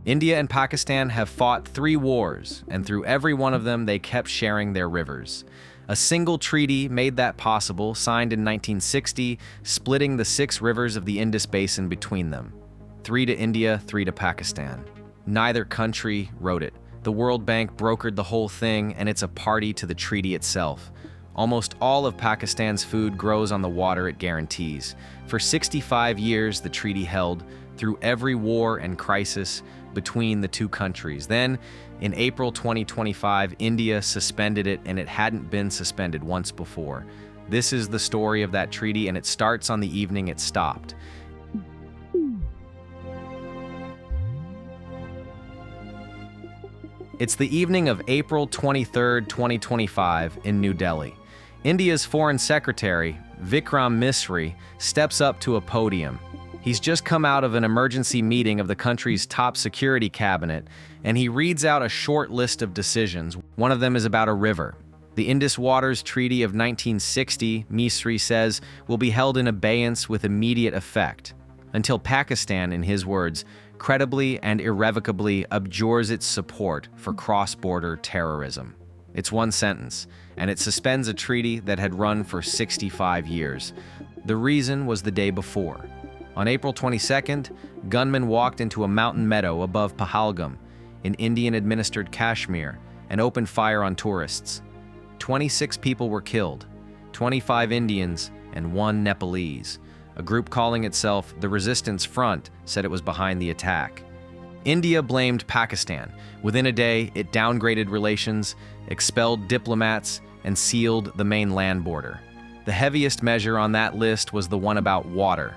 India and Pakistan have fought 3 wars, and through every one of them, they kept sharing their rivers. A single treaty made that possible, signed in 1960, splitting the 6 rivers of the Indus Basin between them. 3 to India, 3 to Pakistan. Neither country wrote it. The World Bank brokered the whole thing, and it's a party to the treaty itself. Almost all of Pakistan's food grows on the water it guarantees. For 65 years, the treaty held, through every war and crisis between the 2 countries. Then, in April 2025, India suspended it, and it hadn't been suspended once before. This is the story of that treaty, and it starts on the evening it stopped. It's the evening of April 23, 2025, in New Delhi. India's Foreign Secretary, Vikram Misri, steps up to a podium. He's just come out of an emergency meeting of the country's top security cabinet, and he reads out a short list of decisions. One of them is about a river. The Indus Waters Treaty of 1960, Misri says, will be held in abeyance with immediate effect, until Pakistan, in his words, credibly and irrevocably abjures its support for cross-border terrorism. It's one sentence, and it suspends a treaty that had run for 65 years. The reason was the day before. On April 22nd, gunmen walked into a mountain meadow above Pahalgam, in Indian-administered Kashmir, and opened fire on tourists. 26 people were killed, 25 Indians and 1 Nepalese. A group calling itself the Resistance Front said it was behind the attack. India blamed Pakistan. Within a day, it downgraded relations, expelled diplomats, and sealed the main land border. The heaviest measure on that list was the one about water.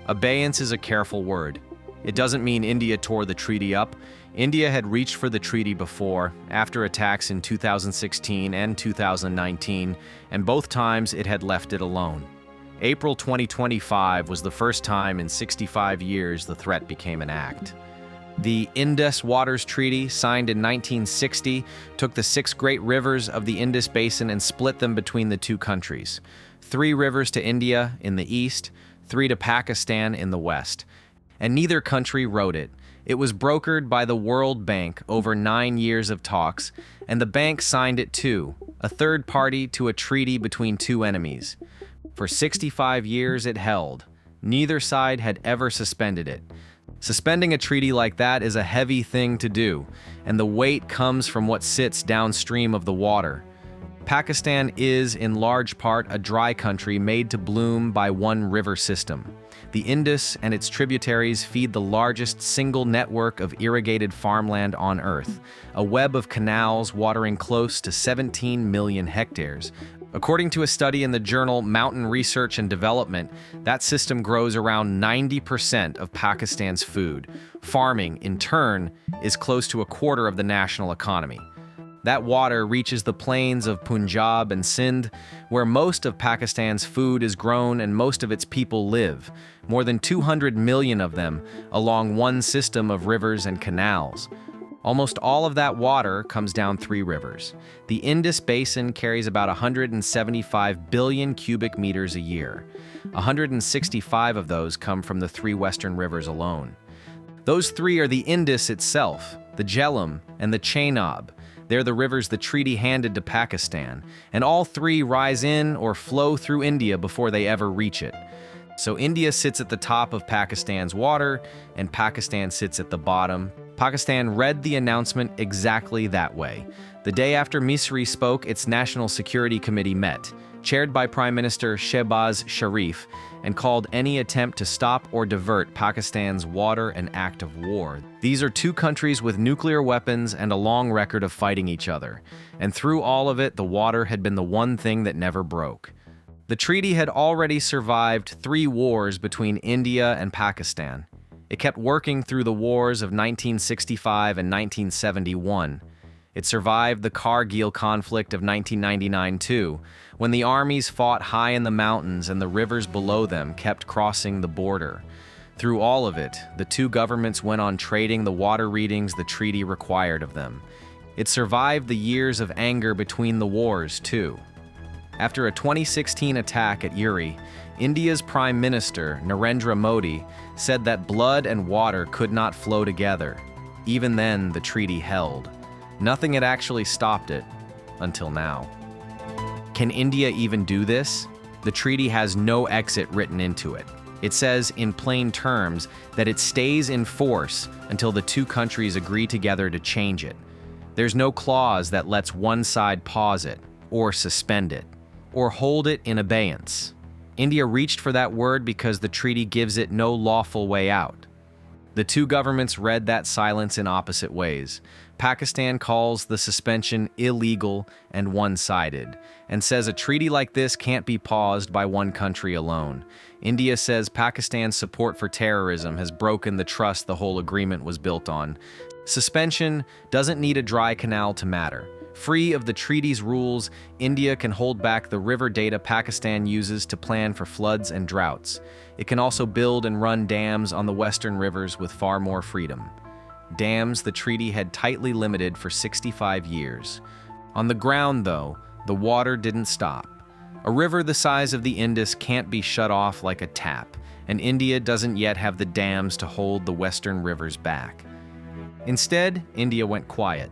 Abeyance is a careful word. It doesn't mean India tore the treaty up. India had reached for the treaty before, after attacks in 2016 and 2019, and both times it had left it alone. April 2025 was the first time in 65 years the threat became an act. The Indus Waters Treaty, signed in 1960, took the 6 great rivers of the Indus Basin and split them between the 2 countries. 3 rivers to India in the east, 3 to Pakistan in the west. And neither country wrote it. It was brokered by the World Bank over 9 years of talks, and the bank signed it too, a third party to a treaty between 2 enemies. For 65 years it held. Neither side had ever suspended it. Suspending a treaty like that is a heavy thing to do, and the weight comes from what sits downstream of the water. Pakistan is, in large part, a dry country made to bloom by one river system. The Indus and its tributaries feed the largest single network of irrigated farmland on Earth, a web of canals watering close to 17 million hectares. According to a study in the journal Mountain Research and Development, that system grows around 90% of Pakistan's food. Farming, in turn, is close to a quarter of the national economy. That water reaches the plains of Punjab and Sindh, where most of Pakistan's food is grown and most of its people live, more than 200 million of them, along one system of rivers and canals. Almost all of that water comes down 3 rivers. The Indus Basin carries about 175 billion cubic meters a year. 165 of those come from the 3 western rivers alone. Those 3 are the Indus itself, the Jhelum, and the Chenab. They're the rivers the treaty handed to Pakistan, and all 3 rise in or flow through India before they ever reach it. So India sits at the top of Pakistan's water, and Pakistan sits at the bottom. Pakistan read the announcement exactly that way. The day after Misri spoke, its National Security Committee met, chaired by Prime Minister Shehbaz Sharif, and called any attempt to stop or divert Pakistan's water an act of war. These are 2 countries with nuclear weapons and a long record of fighting each other. And through all of it, the water had been the one thing that never broke. The treaty had already survived 3 wars between India and Pakistan. It kept working through the wars of 1965 and 1971. It survived the Kargil conflict of 1999 too, when the armies fought high in the mountains and the rivers below them kept crossing the border. Through all of it, the 2 governments went on trading the water readings the treaty required of them. It survived the years of anger between the wars too. After a 2016 attack at Uri, India's Prime Minister, Narendra Modi, said that blood and water could not flow together. Even then, the treaty held. Nothing had actually stopped it, until now. Can India even do this? The treaty has no exit written into it. It says in plain terms that it stays in force until the two countries agree together to change it. There's no clause that lets one side pause it, or suspend it, or hold it in abeyance. India reached for that word because the treaty gives it no lawful way out. The two governments read that silence in opposite ways. Pakistan calls the suspension illegal and one-sided, and says a treaty like this can't be paused by one country alone. India says Pakistan's support for terrorism has broken the trust the whole agreement was built on. Suspension doesn't need a dry canal to matter. Free of the treaty's rules, India can hold back the river data Pakistan uses to plan for floods and droughts. It can also build and run dams on the western rivers with far more freedom. Dams the treaty had tightly limited for 65 years. On the ground, though, the water didn't stop. A river the size of the Indus can't be shut off like a tap, and India doesn't yet have the dams to hold the western rivers back. Instead, India went quiet.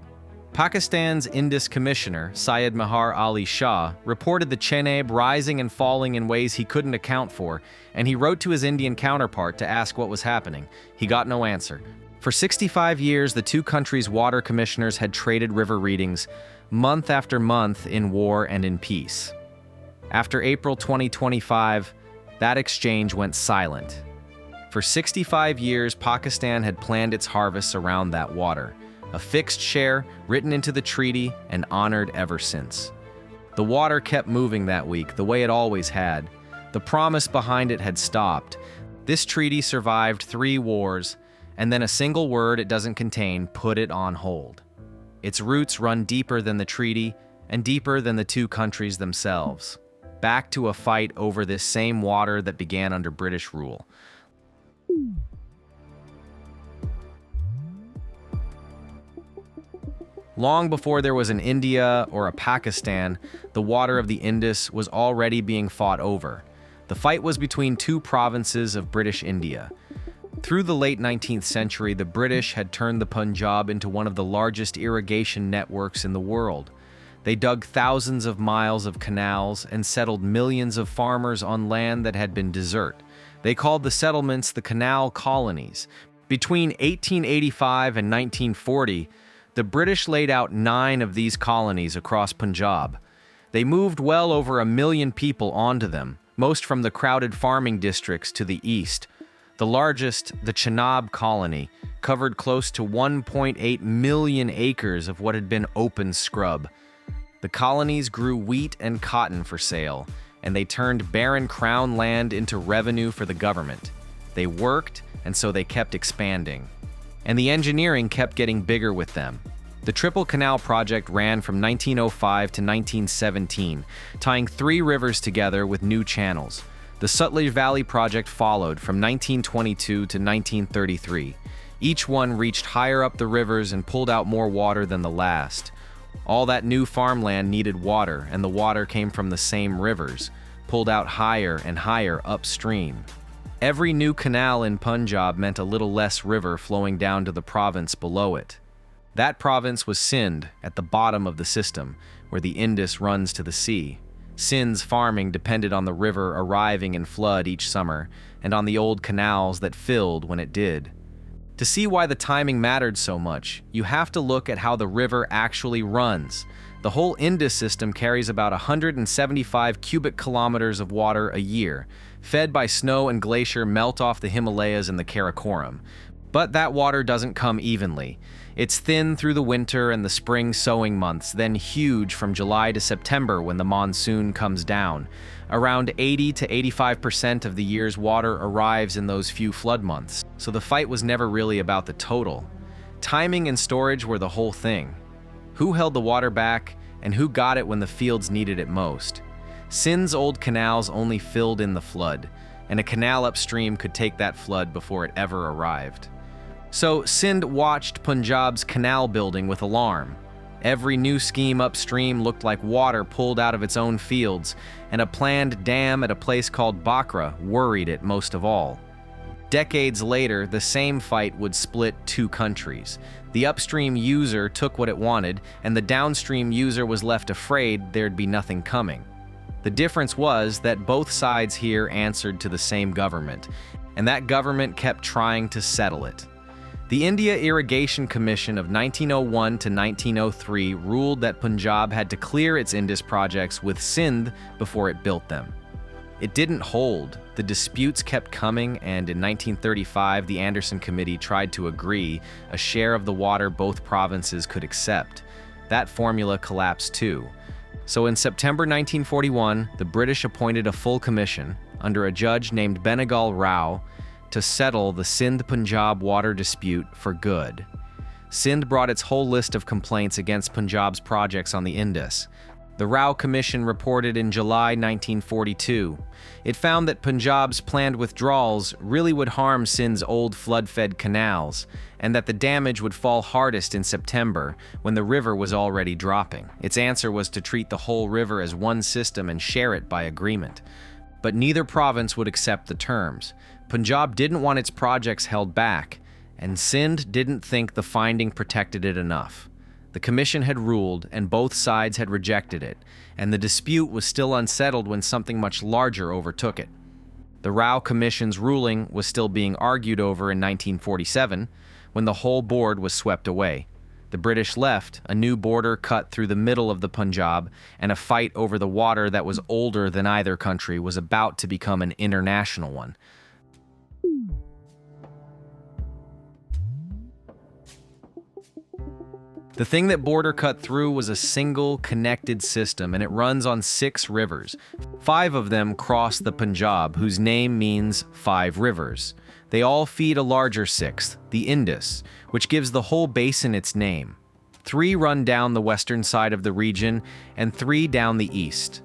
Pakistan's Indus commissioner, Syed Meher Ali Shah, reported the Chenab rising and falling in ways he couldn't account for, and he wrote to his Indian counterpart to ask what was happening. He got no answer. For 65 years, the two countries' water commissioners had traded river readings, month after month, in war and in peace. After April 2025, that exchange went silent. For 65 years, Pakistan had planned its harvests around that water, a fixed share written into the treaty and honored ever since. The water kept moving that week, the way it always had. The promise behind it had stopped. This treaty survived 3 wars, and then a single word it doesn't contain put it on hold. Its roots run deeper than the treaty and deeper than the two countries themselves, back to a fight over this same water that began under British rule. Long before there was an India or a Pakistan, the water of the Indus was already being fought over. The fight was between two provinces of British India. Through the late 19th century, the British had turned the Punjab into one of the largest irrigation networks in the world. They dug thousands of miles of canals and settled millions of farmers on land that had been desert. They called the settlements the Canal Colonies. Between 1885 and 1940, the British laid out 9 of these colonies across Punjab. They moved well over 1 million people onto them, most from the crowded farming districts to the east. The largest, the Chenab colony, covered close to 1.8 million acres of what had been open scrub. The colonies grew wheat and cotton for sale, and they turned barren crown land into revenue for the government. They worked, and so they kept expanding. And the engineering kept getting bigger with them. The Triple Canal project ran from 1905 to 1917, tying 3 rivers together with new channels. The Sutlej Valley project followed from 1922 to 1933. Each one reached higher up the rivers and pulled out more water than the last. All that new farmland needed water, and the water came from the same rivers, pulled out higher and higher upstream. Every new canal in Punjab meant a little less river flowing down to the province below it. That province was Sindh, at the bottom of the system, where the Indus runs to the sea. Sindh's farming depended on the river arriving in flood each summer, and on the old canals that filled when it did. To see why the timing mattered so much, you have to look at how the river actually runs. The whole Indus system carries about 175 cubic kilometers of water a year, fed by snow and glacier melt off the Himalayas and the Karakoram. But that water doesn't come evenly. It's thin through the winter and the spring sowing months, then huge from July to September when the monsoon comes down. Around 80 to 85% of the year's water arrives in those few flood months, so the fight was never really about the total. Timing and storage were the whole thing. Who held the water back, and who got it when the fields needed it most? Sindh's old canals only filled in the flood, and a canal upstream could take that flood before it ever arrived. So Sindh watched Punjab's canal building with alarm. Every new scheme upstream looked like water pulled out of its own fields, and a planned dam at a place called Bakra worried it most of all. Decades later, the same fight would split two countries. The upstream user took what it wanted, and the downstream user was left afraid there'd be nothing coming. The difference was that both sides here answered to the same government, and that government kept trying to settle it. The India Irrigation Commission of 1901 to 1903 ruled that Punjab had to clear its Indus projects with Sindh before it built them. It didn't hold. The disputes kept coming, and in 1935, the Anderson Committee tried to agree a share of the water both provinces could accept. That formula collapsed too. So in September 1941, the British appointed a full commission under a judge named Benegal Rao to settle the Sindh-Punjab water dispute for good. Sindh brought its whole list of complaints against Punjab's projects on the Indus. The Rao Commission reported in July 1942. It found that Punjab's planned withdrawals really would harm Sindh's old flood-fed canals, and that the damage would fall hardest in September, when the river was already dropping. Its answer was to treat the whole river as one system and share it by agreement. But neither province would accept the terms. Punjab didn't want its projects held back, and Sindh didn't think the finding protected it enough. The commission had ruled, and both sides had rejected it, and the dispute was still unsettled when something much larger overtook it. The Rao Commission's ruling was still being argued over in 1947, when the whole board was swept away. The British left, a new border cut through the middle of the Punjab, and a fight over the water that was older than either country was about to become an international one. The thing that border cut through was a single connected system, and it runs on 6 rivers. 5 of them cross the Punjab, whose name means 5 rivers. They all feed a larger 6th, the Indus, which gives the whole basin its name. 3 run down the western side of the region, and 3 down the east.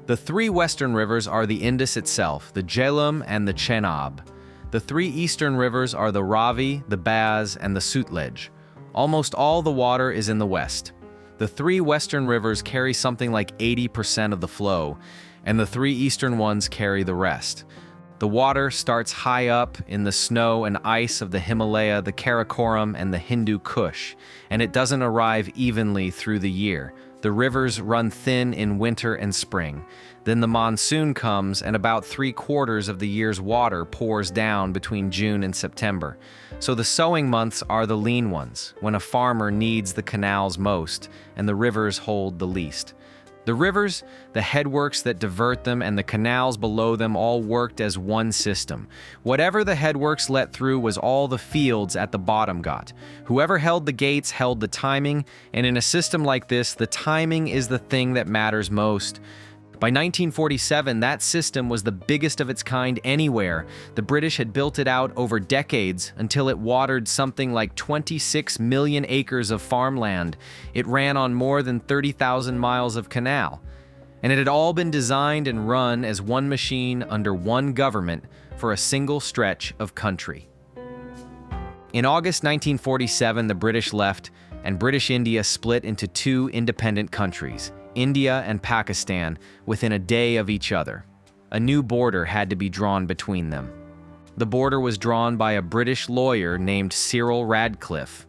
The 3 western rivers are the Indus itself, the Jhelum, and the Chenab. The 3 eastern rivers are the Ravi, the Baz, and the Sutlej. Almost all the water is in the west. The 3 western rivers carry something like 80% of the flow, and the 3 eastern ones carry the rest. The water starts high up in the snow and ice of the Himalaya, the Karakoram, and the Hindu Kush, and it doesn't arrive evenly through the year. The rivers run thin in winter and spring. Then the monsoon comes, and about 3/4 of the year's water pours down between June and September. So the sowing months are the lean ones, when a farmer needs the canals most, and the rivers hold the least. The rivers, the headworks that divert them, and the canals below them all worked as one system. Whatever the headworks let through was all the fields at the bottom got. Whoever held the gates held the timing, and in a system like this, the timing is the thing that matters most. By 1947, that system was the biggest of its kind anywhere. The British had built it out over decades until it watered something like 26 million acres of farmland. It ran on more than 30,000 miles of canal. And it had all been designed and run as one machine under one government for a single stretch of country. In August 1947, the British left, and British India split into 2 independent countries, India and Pakistan, within a day of each other. A new border had to be drawn between them. The border was drawn by a British lawyer named Cyril Radcliffe.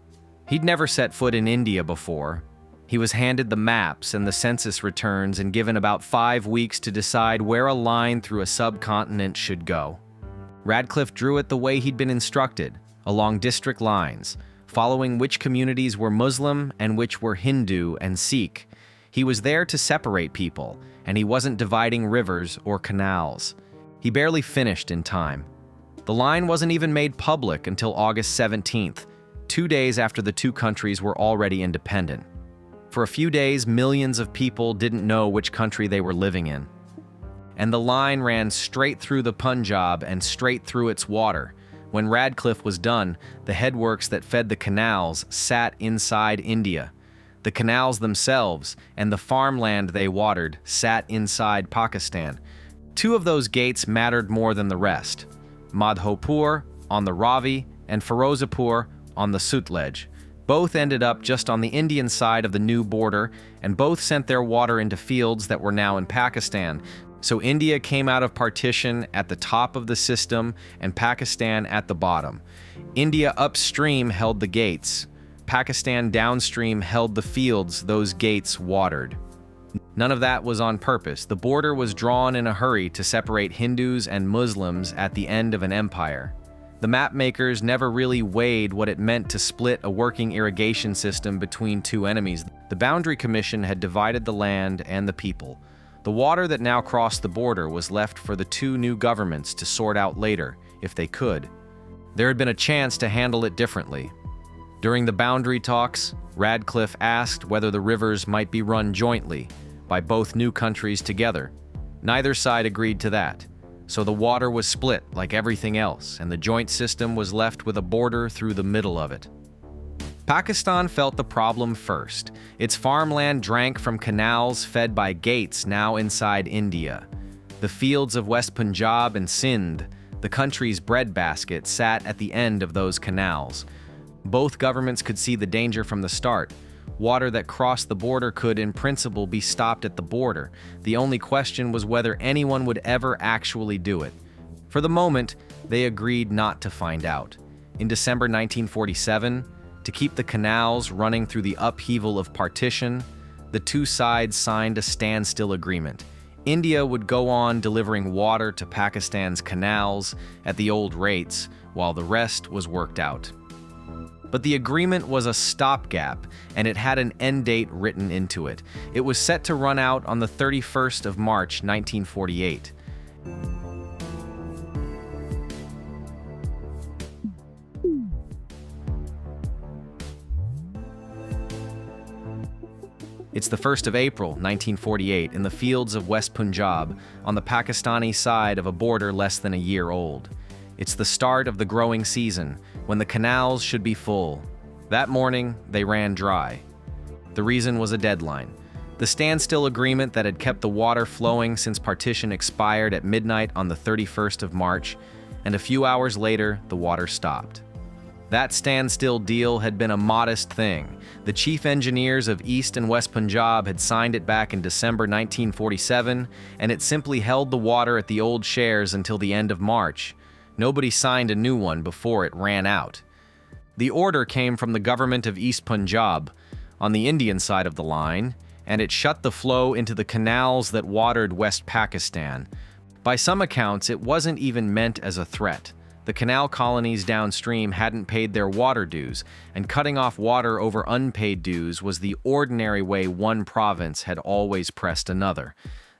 He'd never set foot in India before. He was handed the maps and the census returns and given about 5 weeks to decide where a line through a subcontinent should go. Radcliffe drew it the way he'd been instructed, along district lines, following which communities were Muslim and which were Hindu and Sikh. He was there to separate people, and he wasn't dividing rivers or canals. He barely finished in time. The line wasn't even made public until August 17th, 2 days after the 2 countries were already independent. For a few days, millions of people didn't know which country they were living in. And the line ran straight through the Punjab and straight through its water. When Radcliffe was done, the headworks that fed the canals sat inside India. The canals themselves and the farmland they watered sat inside Pakistan. 2 of those gates mattered more than the rest: Madhopur on the Ravi and Firozapur on the Sutlej. Both ended up just on the Indian side of the new border, and both sent their water into fields that were now in Pakistan. So India came out of partition at the top of the system and Pakistan at the bottom. India upstream held the gates. Pakistan downstream held the fields those gates watered. None of that was on purpose. The border was drawn in a hurry to separate Hindus and Muslims at the end of an empire. The mapmakers never really weighed what it meant to split a working irrigation system between two enemies. The Boundary Commission had divided the land and the people. The water that now crossed the border was left for the two new governments to sort out later, if they could. There had been a chance to handle it differently. During the boundary talks, Radcliffe asked whether the rivers might be run jointly, by both new countries together. Neither side agreed to that, so the water was split like everything else, and the joint system was left with a border through the middle of it. Pakistan felt the problem first. Its farmland drank from canals fed by gates now inside India. The fields of West Punjab and Sindh, the country's breadbasket, sat at the end of those canals. Both governments could see the danger from the start. Water that crossed the border could, in principle, be stopped at the border. The only question was whether anyone would ever actually do it. For the moment, they agreed not to find out. In December 1947, to keep the canals running through the upheaval of partition, the two sides signed a standstill agreement. India would go on delivering water to Pakistan's canals at the old rates, while the rest was worked out. But the agreement was a stopgap, and it had an end date written into it. It was set to run out on the 31st of March, 1948. It's the 1st of April, 1948, in the fields of West Punjab, on the Pakistani side of a border less than a year old. It's the start of the growing season, when the canals should be full. That morning, they ran dry. The reason was a deadline. The standstill agreement that had kept the water flowing since partition expired at midnight on the 31st of March, and a few hours later, the water stopped. That standstill deal had been a modest thing. The chief engineers of East and West Punjab had signed it back in December 1947, and it simply held the water at the old shares until the end of March. Nobody signed a new one before it ran out. The order came from the government of East Punjab, on the Indian side of the line, and it shut the flow into the canals that watered West Pakistan. By some accounts, it wasn't even meant as a threat. The canal colonies downstream hadn't paid their water dues, and cutting off water over unpaid dues was the ordinary way one province had always pressed another.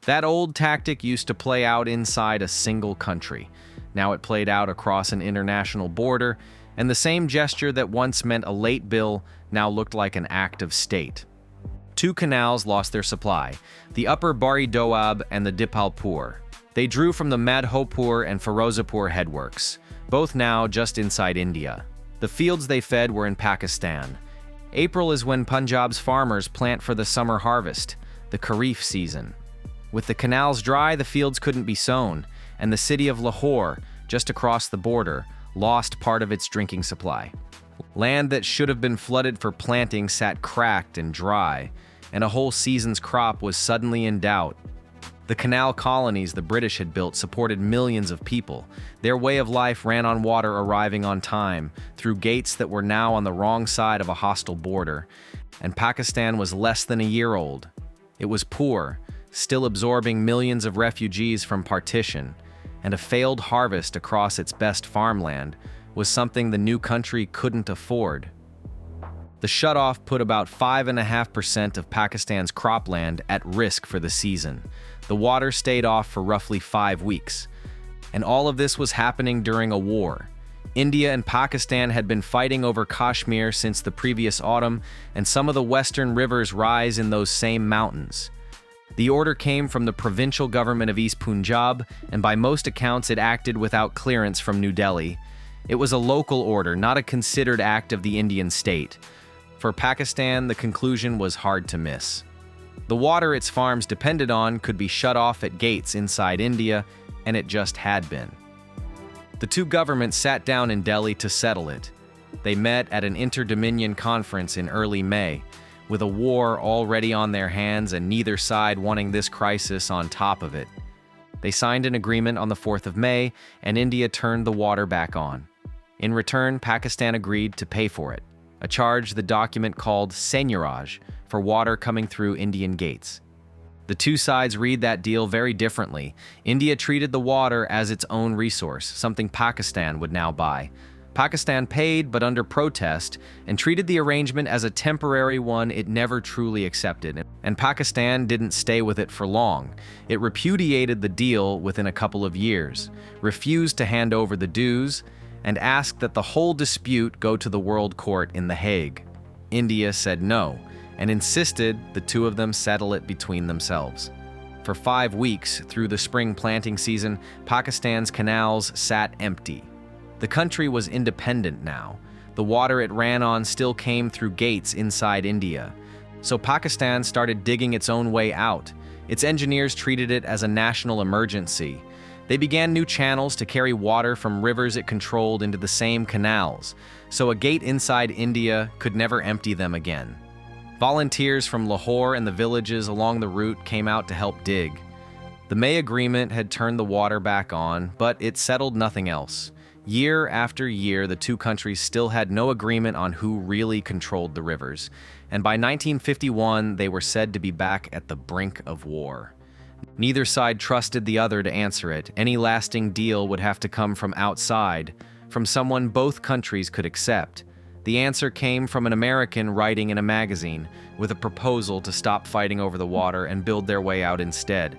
That old tactic used to play out inside a single country. Now it played out across an international border, and the same gesture that once meant a late bill now looked like an act of state. Two canals lost their supply, the upper Bari Doab and the Dipalpur. They drew from the Madhopur and Firozapur headworks, both now just inside India. The fields they fed were in Pakistan. April is when Punjab's farmers plant for the summer harvest, the Kharif season. With the canals dry, the fields couldn't be sown, and the city of Lahore, just across the border, lost part of its drinking supply. Land that should have been flooded for planting sat cracked and dry, and a whole season's crop was suddenly in doubt. The canal colonies the British had built supported millions of people. Their way of life ran on water arriving on time, through gates that were now on the wrong side of a hostile border, and Pakistan was less than a year old. It was poor, still absorbing millions of refugees from partition, and a failed harvest across its best farmland was something the new country couldn't afford. The shutoff put about 5.5% of Pakistan's cropland at risk for the season. The water stayed off for roughly 5 weeks. And all of this was happening during a war. India and Pakistan had been fighting over Kashmir since the previous autumn, and some of the western rivers rise in those same mountains. The order came from the provincial government of East Punjab, and by most accounts it acted without clearance from New Delhi. It was a local order, not a considered act of the Indian state. For Pakistan, the conclusion was hard to miss. The water its farms depended on could be shut off at gates inside India, and it just had been. The two governments sat down in Delhi to settle it. They met at an inter-dominion conference in early May, with a war already on their hands and neither side wanting this crisis on top of it. They signed an agreement on the 4th of May, and India turned the water back on. In return, Pakistan agreed to pay for it, a charge the document called seigneurage for water coming through Indian gates. The two sides read that deal very differently. India treated the water as its own resource, something Pakistan would now buy. Pakistan paid, but under protest, and treated the arrangement as a temporary one it never truly accepted. And Pakistan didn't stay with it for long. It repudiated the deal within a couple of years, refused to hand over the dues, and asked that the whole dispute go to the World Court in The Hague. India said no, and insisted the two of them settle it between themselves. For 5 weeks through the spring planting season, Pakistan's canals sat empty. The country was independent now. The water it ran on still came through gates inside India. So Pakistan started digging its own way out. Its engineers treated it as a national emergency. They began new channels to carry water from rivers it controlled into the same canals, so a gate inside India could never empty them again. Volunteers from Lahore and the villages along the route came out to help dig. The May Agreement had turned the water back on, but it settled nothing else. Year after year, the two countries still had no agreement on who really controlled the rivers, and by 1951, they were said to be back at the brink of war. Neither side trusted the other to answer it. Any lasting deal would have to come from outside, from someone both countries could accept. The answer came from an American writing in a magazine, with a proposal to stop fighting over the water and build their way out instead.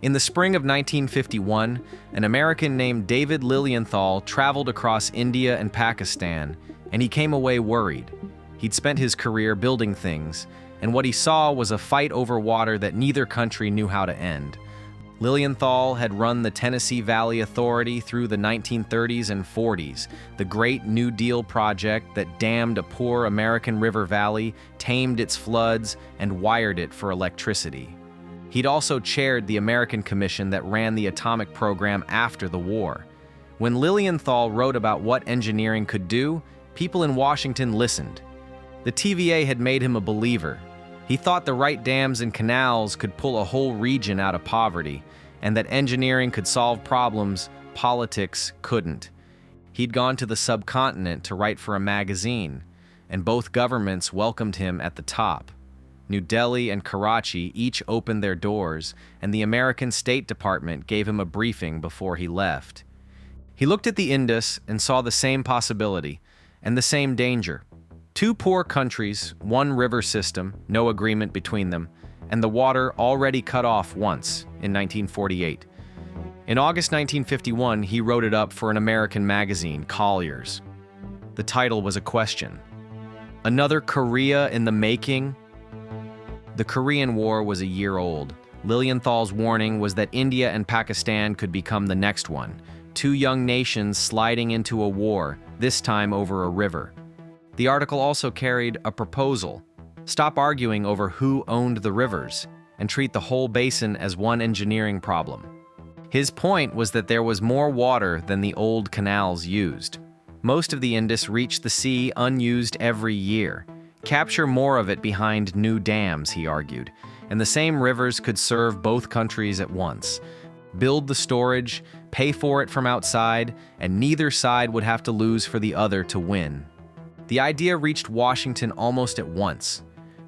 In the spring of 1951, an American named David Lilienthal traveled across India and Pakistan, and he came away worried. He'd spent his career building things, and what he saw was a fight over water that neither country knew how to end. Lilienthal had run the Tennessee Valley Authority through the 1930s and 40s, the Great New Deal project that dammed a poor American river valley, tamed its floods, and wired it for electricity. He'd also chaired the American Commission that ran the atomic program after the war. When Lilienthal wrote about what engineering could do, people in Washington listened. The TVA had made him a believer. He thought the right dams and canals could pull a whole region out of poverty, and that engineering could solve problems politics couldn't. He'd gone to the subcontinent to write for a magazine, and both governments welcomed him at the top. New Delhi and Karachi each opened their doors, and the American State Department gave him a briefing before he left. He looked at the Indus and saw the same possibility, and the same danger. Two poor countries, one river system, no agreement between them, and the water already cut off once, in 1948. In August 1951, he wrote it up for an American magazine, Collier's. The title was a question. Another Korea in the making? The Korean War was a year old. Lilienthal's warning was that India and Pakistan could become the next one, two young nations sliding into a war, this time over a river. The article also carried a proposal. Stop arguing over who owned the rivers, and treat the whole basin as one engineering problem. His point was that there was more water than the old canals used. Most of the Indus reached the sea unused every year. Capture more of it behind new dams, he argued, and the same rivers could serve both countries at once. Build the storage, pay for it from outside, and neither side would have to lose for the other to win. The idea reached Washington almost at once.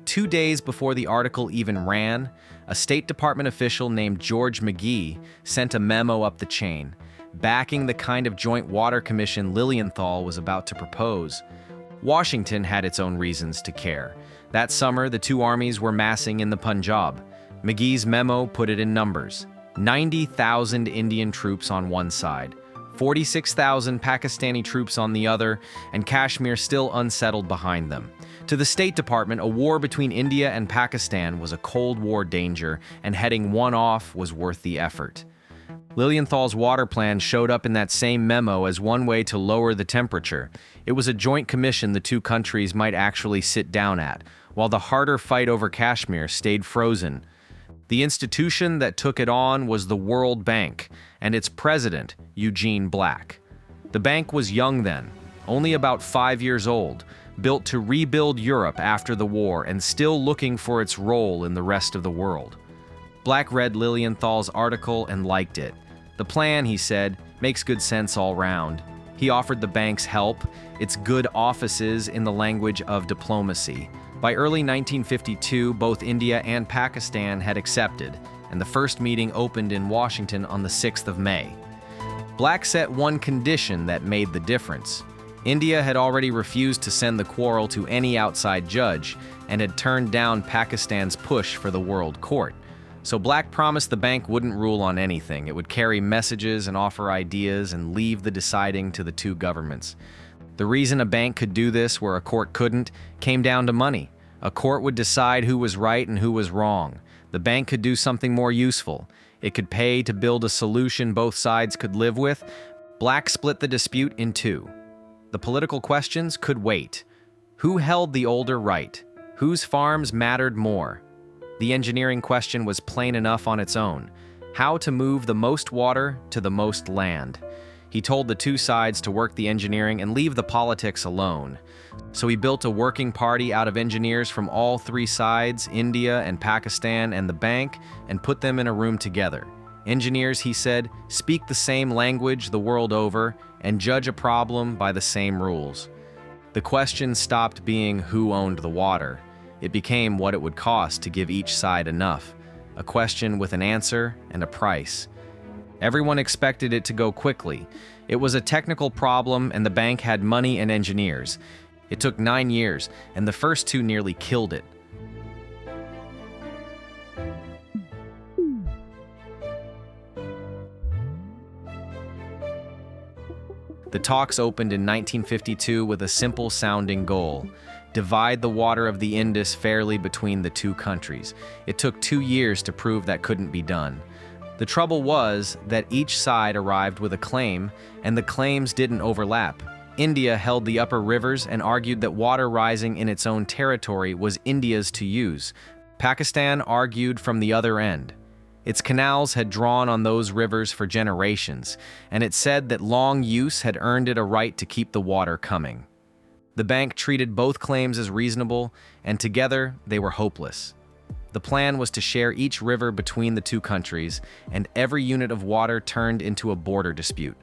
2 days before the article even ran, a State Department official named George McGee sent a memo up the chain, backing the kind of joint water commission Lilienthal was about to propose. Washington had its own reasons to care. That summer, the two armies were massing in the Punjab. McGee's memo put it in numbers. 90,000 Indian troops on one side, 46,000 Pakistani troops on the other, and Kashmir still unsettled behind them. To the State Department, a war between India and Pakistan was a Cold War danger, and heading one off was worth the effort. Lilienthal's water plan showed up in that same memo as one way to lower the temperature. It was a joint commission the two countries might actually sit down at, while the harder fight over Kashmir stayed frozen. The institution that took it on was the World Bank, and its president, Eugene Black. The bank was young then, only about 5 years old, built to rebuild Europe after the war and still looking for its role in the rest of the world. Black read Lilienthal's article and liked it. The plan, he said, makes good sense all round. He offered the bank's help, its good offices in the language of diplomacy. By early 1952, both India and Pakistan had accepted, and the first meeting opened in Washington on the 6th of May. Black set one condition that made the difference. India had already refused to send the quarrel to any outside judge and had turned down Pakistan's push for the World Court. So Black promised the bank wouldn't rule on anything. It would carry messages and offer ideas and leave the deciding to the two governments. The reason a bank could do this where a court couldn't came down to money. A court would decide who was right and who was wrong. The bank could do something more useful. It could pay to build a solution both sides could live with. Black split the dispute in two. The political questions could wait. Who held the older right? Whose farms mattered more? The engineering question was plain enough on its own. How to move the most water to the most land. He told the two sides to work the engineering and leave the politics alone. So he built a working party out of engineers from all three sides, India and Pakistan and the bank, and put them in a room together. Engineers, he said, speak the same language the world over and judge a problem by the same rules. The question stopped being who owned the water. It became what it would cost to give each side enough. A question with an answer and a price. Everyone expected it to go quickly. It was a technical problem and the bank had money and engineers. It took 9 years, and the first two nearly killed it. The talks opened in 1952 with a simple-sounding goal: divide the water of the Indus fairly between the two countries. It took 2 years to prove that couldn't be done. The trouble was that each side arrived with a claim, and the claims didn't overlap. India held the upper rivers and argued that water rising in its own territory was India's to use. Pakistan argued from the other end. Its canals had drawn on those rivers for generations, and it said that long use had earned it a right to keep the water coming. The bank treated both claims as reasonable, and together they were hopeless. The plan was to share each river between the two countries, and every unit of water turned into a border dispute.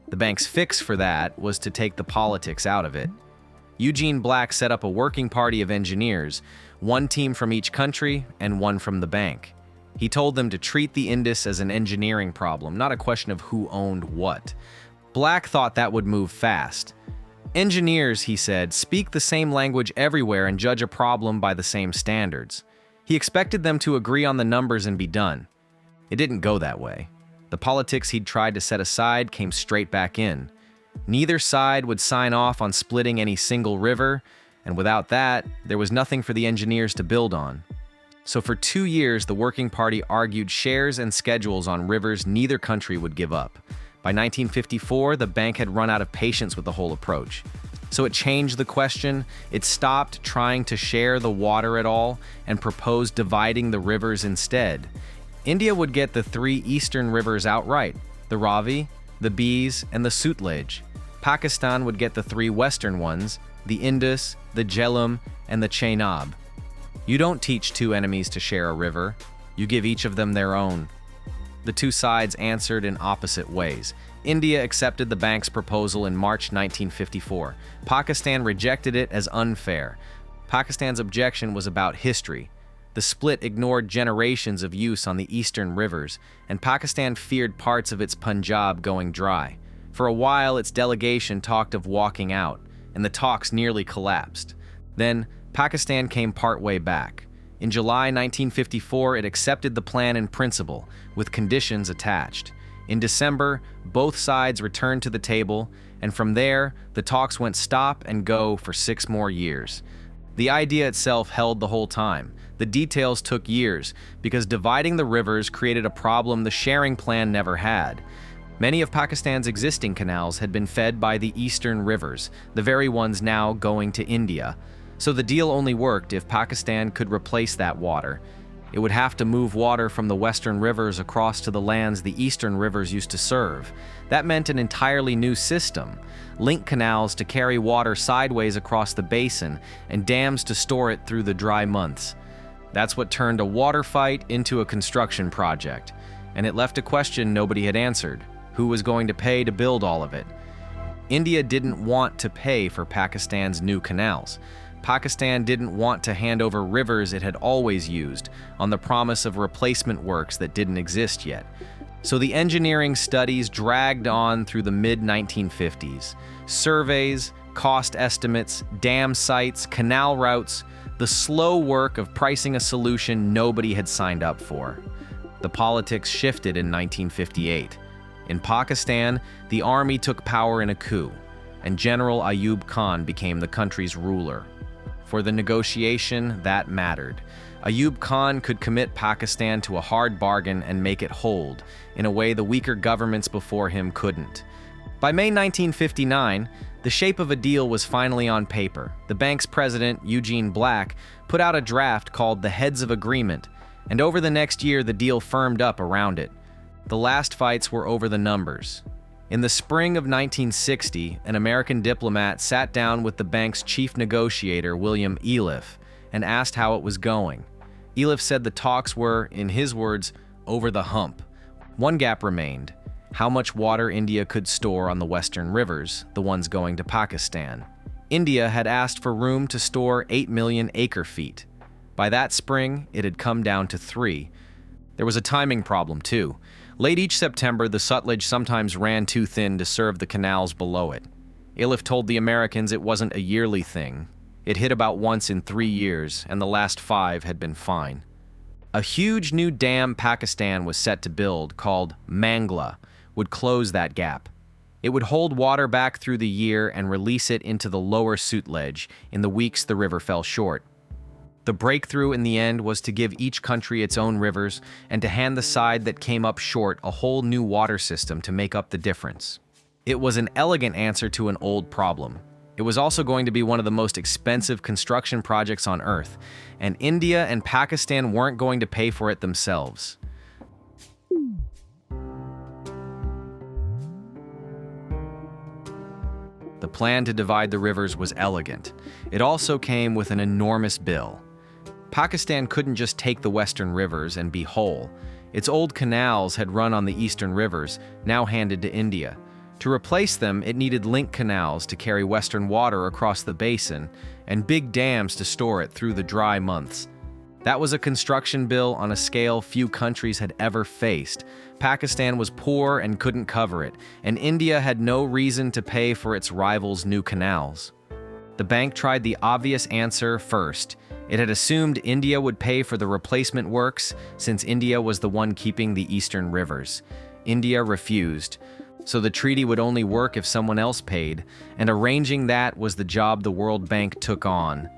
The bank's fix for that was to take the politics out of it. Eugene Black set up a working party of engineers, one team from each country and one from the bank. He told them to treat the Indus as an engineering problem, not a question of who owned what. Black thought that would move fast. Engineers, he said, speak the same language everywhere and judge a problem by the same standards. He expected them to agree on the numbers and be done. It didn't go that way. The politics he'd tried to set aside came straight back in. Neither side would sign off on splitting any single river, and without that, there was nothing for the engineers to build on. So for 2 years, the working party argued shares and schedules on rivers neither country would give up. By 1954, the bank had run out of patience with the whole approach. So it changed the question. It stopped trying to share the water at all and proposed dividing the rivers instead. India would get the 3 eastern rivers outright, the Ravi, the Beas, and the Sutlej. Pakistan would get the 3 western ones, the Indus, the Jhelum, and the Chenab. You don't teach 2 enemies to share a river. You give each of them their own. The 2 sides answered in opposite ways. India accepted the bank's proposal in March 1954. Pakistan rejected it as unfair. Pakistan's objection was about history. The split ignored generations of use on the eastern rivers, and Pakistan feared parts of its Punjab going dry. For a while, its delegation talked of walking out, and the talks nearly collapsed. Then, Pakistan came partway back. In July 1954, it accepted the plan in principle, with conditions attached. In December, both sides returned to the table, and from there, the talks went stop and go for 6 more years. The idea itself held the whole time. The details took years, because dividing the rivers created a problem the sharing plan never had. Many of Pakistan's existing canals had been fed by the eastern rivers, the very ones now going to India. So the deal only worked if Pakistan could replace that water. It would have to move water from the western rivers across to the lands the eastern rivers used to serve. That meant an entirely new system: link canals to carry water sideways across the basin and dams to store it through the dry months. That's what turned a water fight into a construction project, and it left a question nobody had answered: who was going to pay to build all of it? India didn't want to pay for Pakistan's new canals. Pakistan didn't want to hand over rivers it had always used on the promise of replacement works that didn't exist yet. So the engineering studies dragged on through the mid-1950s. Surveys, cost estimates, dam sites, canal routes, the slow work of pricing a solution nobody had signed up for. The politics shifted in 1958. In Pakistan, the army took power in a coup, and General Ayub Khan became the country's ruler. For the negotiation, that mattered. Ayub Khan could commit Pakistan to a hard bargain and make it hold, in a way the weaker governments before him couldn't. By May 1959, the shape of a deal was finally on paper. The bank's president, Eugene Black, put out a draft called the Heads of Agreement, and over the next year the deal firmed up around it. The last fights were over the numbers. In the spring of 1960, an American diplomat sat down with the bank's chief negotiator, William Eliff, and asked how it was going. Eliff said the talks were, in his words, over the hump. One gap remained: how much water India could store on the western rivers, the ones going to Pakistan. India had asked for room to store 8 million acre-feet. By that spring, it had come down to 3. There was a timing problem, too. Late each September, the Sutlej sometimes ran too thin to serve the canals below it. Eliff told the Americans it wasn't a yearly thing. It hit about once in 3 years, and the last 5 had been fine. A huge new dam Pakistan was set to build, called Mangla, would close that gap. It would hold water back through the year and release it into the lower Sutlej in the weeks the river fell short. The breakthrough in the end was to give each country its own rivers and to hand the side that came up short a whole new water system to make up the difference. It was an elegant answer to an old problem. It was also going to be one of the most expensive construction projects on Earth, and India and Pakistan weren't going to pay for it themselves. The plan to divide the rivers was elegant. It also came with an enormous bill. Pakistan couldn't just take the western rivers and be whole. Its old canals had run on the eastern rivers, now handed to India. To replace them, it needed link canals to carry western water across the basin, and big dams to store it through the dry months. That was a construction bill on a scale few countries had ever faced. Pakistan was poor and couldn't cover it, and India had no reason to pay for its rivals' new canals. The bank tried the obvious answer first. It had assumed India would pay for the replacement works, since India was the one keeping the eastern rivers. India refused, so the treaty would only work if someone else paid, and arranging that was the job the World Bank took on.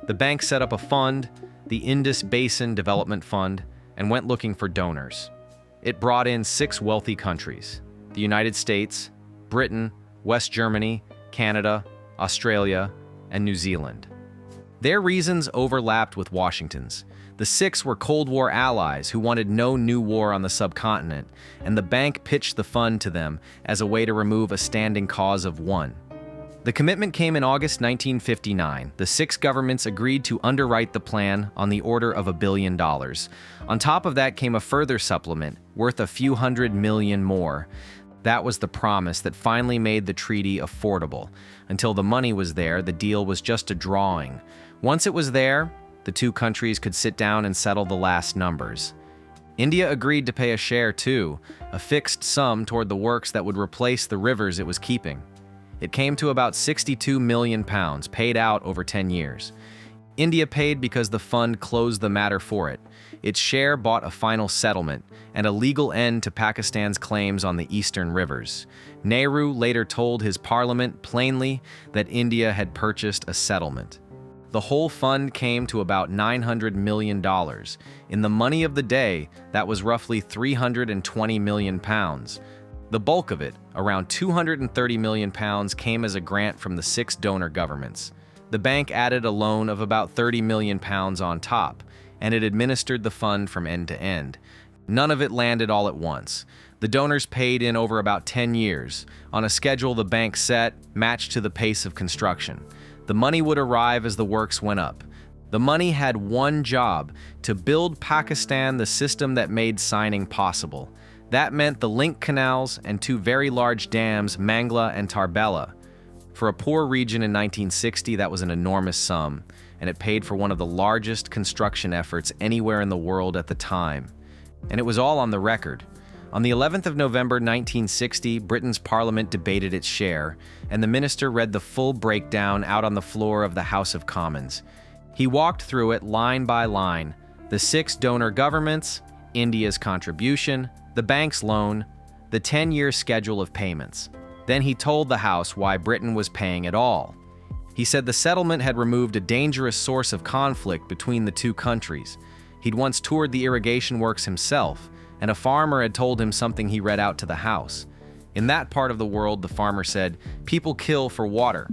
The bank set up a fund, the Indus Basin Development Fund, and went looking for donors. It brought in 6 wealthy countries: the United States, Britain, West Germany, Canada, Australia, and New Zealand. Their reasons overlapped with Washington's. The 6 were Cold War allies who wanted no new war on the subcontinent, and the bank pitched the fund to them as a way to remove a standing cause of 1. The commitment came in August 1959. The 6 governments agreed to underwrite the plan on the order of $1 billion. On top of that came a further supplement, worth a few $100 million more. That was the promise that finally made the treaty affordable. Until the money was there, the deal was just a drawing. Once it was there, the 2 countries could sit down and settle the last numbers. India agreed to pay a share too, a fixed sum toward the works that would replace the rivers it was keeping. It came to about £62 million, paid out over 10 years. India paid because the fund closed the matter for it. Its share bought a final settlement and a legal end to Pakistan's claims on the eastern rivers. Nehru later told his parliament plainly that India had purchased a settlement. The whole fund came to about $900 million. In the money of the day, that was roughly £320 million. The bulk of it, around £230 million, came as a grant from the 6 donor governments. The bank added a loan of about £30 million on top. and it administered the fund from end to end. None of it landed all at once. The donors paid in over about 10 years, on a schedule the bank set, matched to the pace of construction. The money would arrive as the works went up. The money had one job: to build Pakistan the system that made signing possible. That meant the link canals and two very large dams, Mangla and Tarbela. For a poor region in 1960, that was an enormous sum, and it paid for one of the largest construction efforts anywhere in the world at the time. And it was all on the record. On the 11th of November 1960, Britain's Parliament debated its share, and the minister read the full breakdown out on the floor of the House of Commons. He walked through it line by line: the 6 donor governments, India's contribution, the bank's loan, the 10-year schedule of payments. Then he told the House why Britain was paying it all. He said the settlement had removed a dangerous source of conflict between the two countries. He'd once toured the irrigation works himself, and a farmer had told him something he read out to the House. In that part of the world, the farmer said, people kill for water.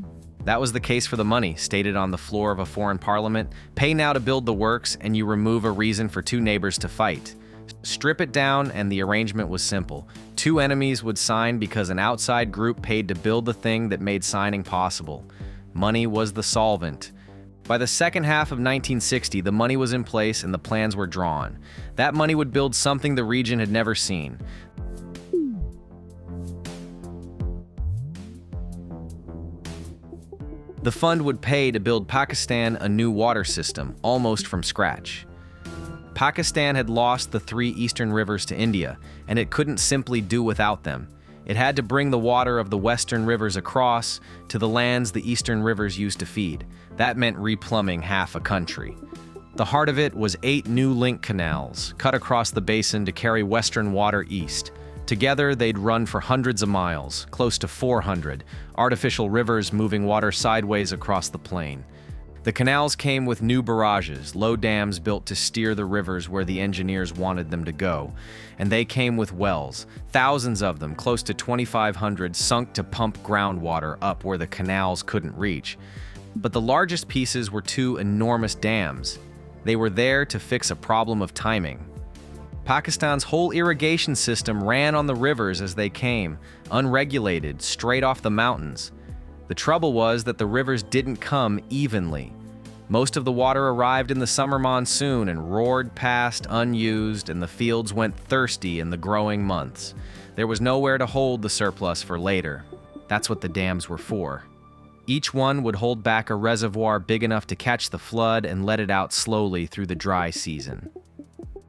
That was the case for the money, stated on the floor of a foreign parliament. Pay now to build the works, and you remove a reason for two neighbors to fight. Strip it down, and the arrangement was simple. Two enemies would sign because an outside group paid to build the thing that made signing possible. Money was the solvent. By the second half of 1960, the money was in place and the plans were drawn. That money would build something the region had never seen. The fund would pay to build Pakistan a new water system, almost from scratch. Pakistan had lost the 3 eastern rivers to India, and it couldn't simply do without them. It had to bring the water of the western rivers across to the lands the eastern rivers used to feed. That meant replumbing half a country. The heart of it was 8 new link canals, cut across the basin to carry western water east. Together, they'd run for hundreds of miles, close to 400, artificial rivers moving water sideways across the plain. The canals came with new barrages, low dams built to steer the rivers where the engineers wanted them to go. And they came with wells, thousands of them, close to 2,500, sunk to pump groundwater up where the canals couldn't reach. But the largest pieces were 2 enormous dams. They were there to fix a problem of timing. Pakistan's whole irrigation system ran on the rivers as they came, unregulated, straight off the mountains. The trouble was that the rivers didn't come evenly. Most of the water arrived in the summer monsoon and roared past unused, and the fields went thirsty in the growing months. There was nowhere to hold the surplus for later. That's what the dams were for. Each one would hold back a reservoir big enough to catch the flood and let it out slowly through the dry season.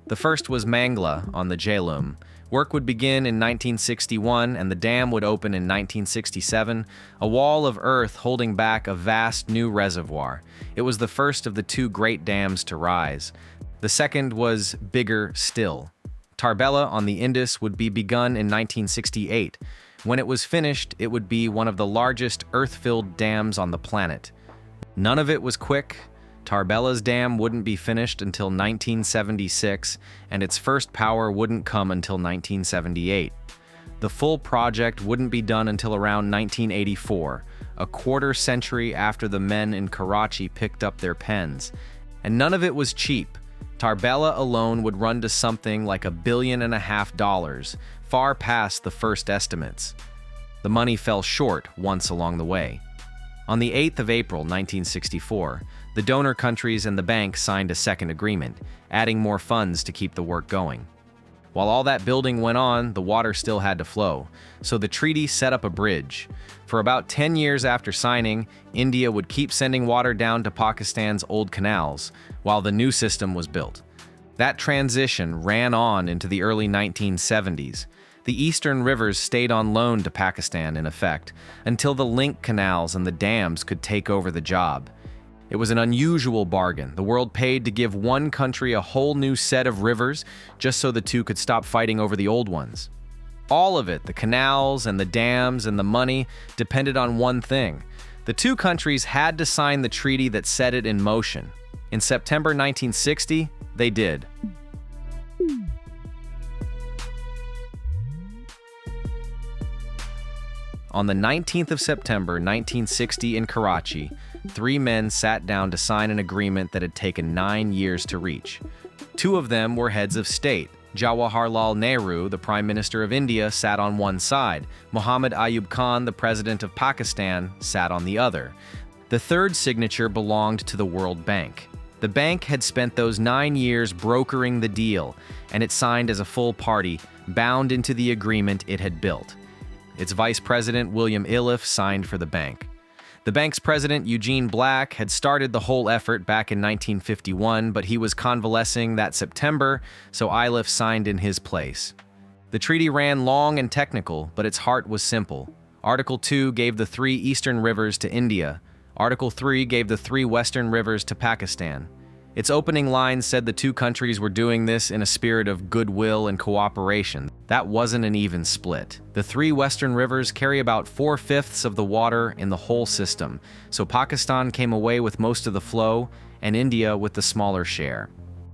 The first was Mangla on the Jhelum. Work would begin in 1961 and the dam would open in 1967, a wall of earth holding back a vast new reservoir. It was the first of the 2 great dams to rise. The second was bigger still. Tarbela on the Indus would be begun in 1968. When it was finished, it would be one of the largest earth-filled dams on the planet. None of it was quick. Tarbela's dam wouldn't be finished until 1976, and its first power wouldn't come until 1978. The full project wouldn't be done until around 1984, a quarter century after the men in Karachi picked up their pens. And none of it was cheap. Tarbela alone would run to something like $1.5 billion, far past the first estimates. The money fell short once along the way. On the 8th of April 1964, the donor countries and the bank signed a second agreement, adding more funds to keep the work going. While all that building went on, the water still had to flow, so the treaty set up a bridge. For about 10 years after signing, India would keep sending water down to Pakistan's old canals, while the new system was built. That transition ran on into the early 1970s. The eastern rivers stayed on loan to Pakistan, in effect, until the link canals and the dams could take over the job. It was an unusual bargain. The world paid to give one country a whole new set of rivers just so the two could stop fighting over the old ones. All of it, the canals and the dams and the money, depended on one thing. The two countries had to sign the treaty that set it in motion. In September 1960, they did. On the 19th of September 1960 in Karachi, 3 men sat down to sign an agreement that had taken 9 years to reach. 2 of them were heads of state. Jawaharlal Nehru, the Prime Minister of India, sat on one side. Muhammad Ayub Khan, the President of Pakistan, sat on the other. The third signature belonged to the World Bank. The bank had spent those 9 years brokering the deal, and it signed as a full party, bound into the agreement it had built. Its vice president, William Iliff, signed for the bank. The bank's president, Eugene Black, had started the whole effort back in 1951, but he was convalescing that September, so Iliff signed in his place. The treaty ran long and technical, but its heart was simple. Article 2 gave the 3 eastern rivers to India. Article 3 gave the 3 western rivers to Pakistan. Its opening lines said the 2 countries were doing this in a spirit of goodwill and cooperation. That wasn't an even split. The 3 western rivers carry about 4/5 of the water in the whole system, so Pakistan came away with most of the flow, and India with the smaller share.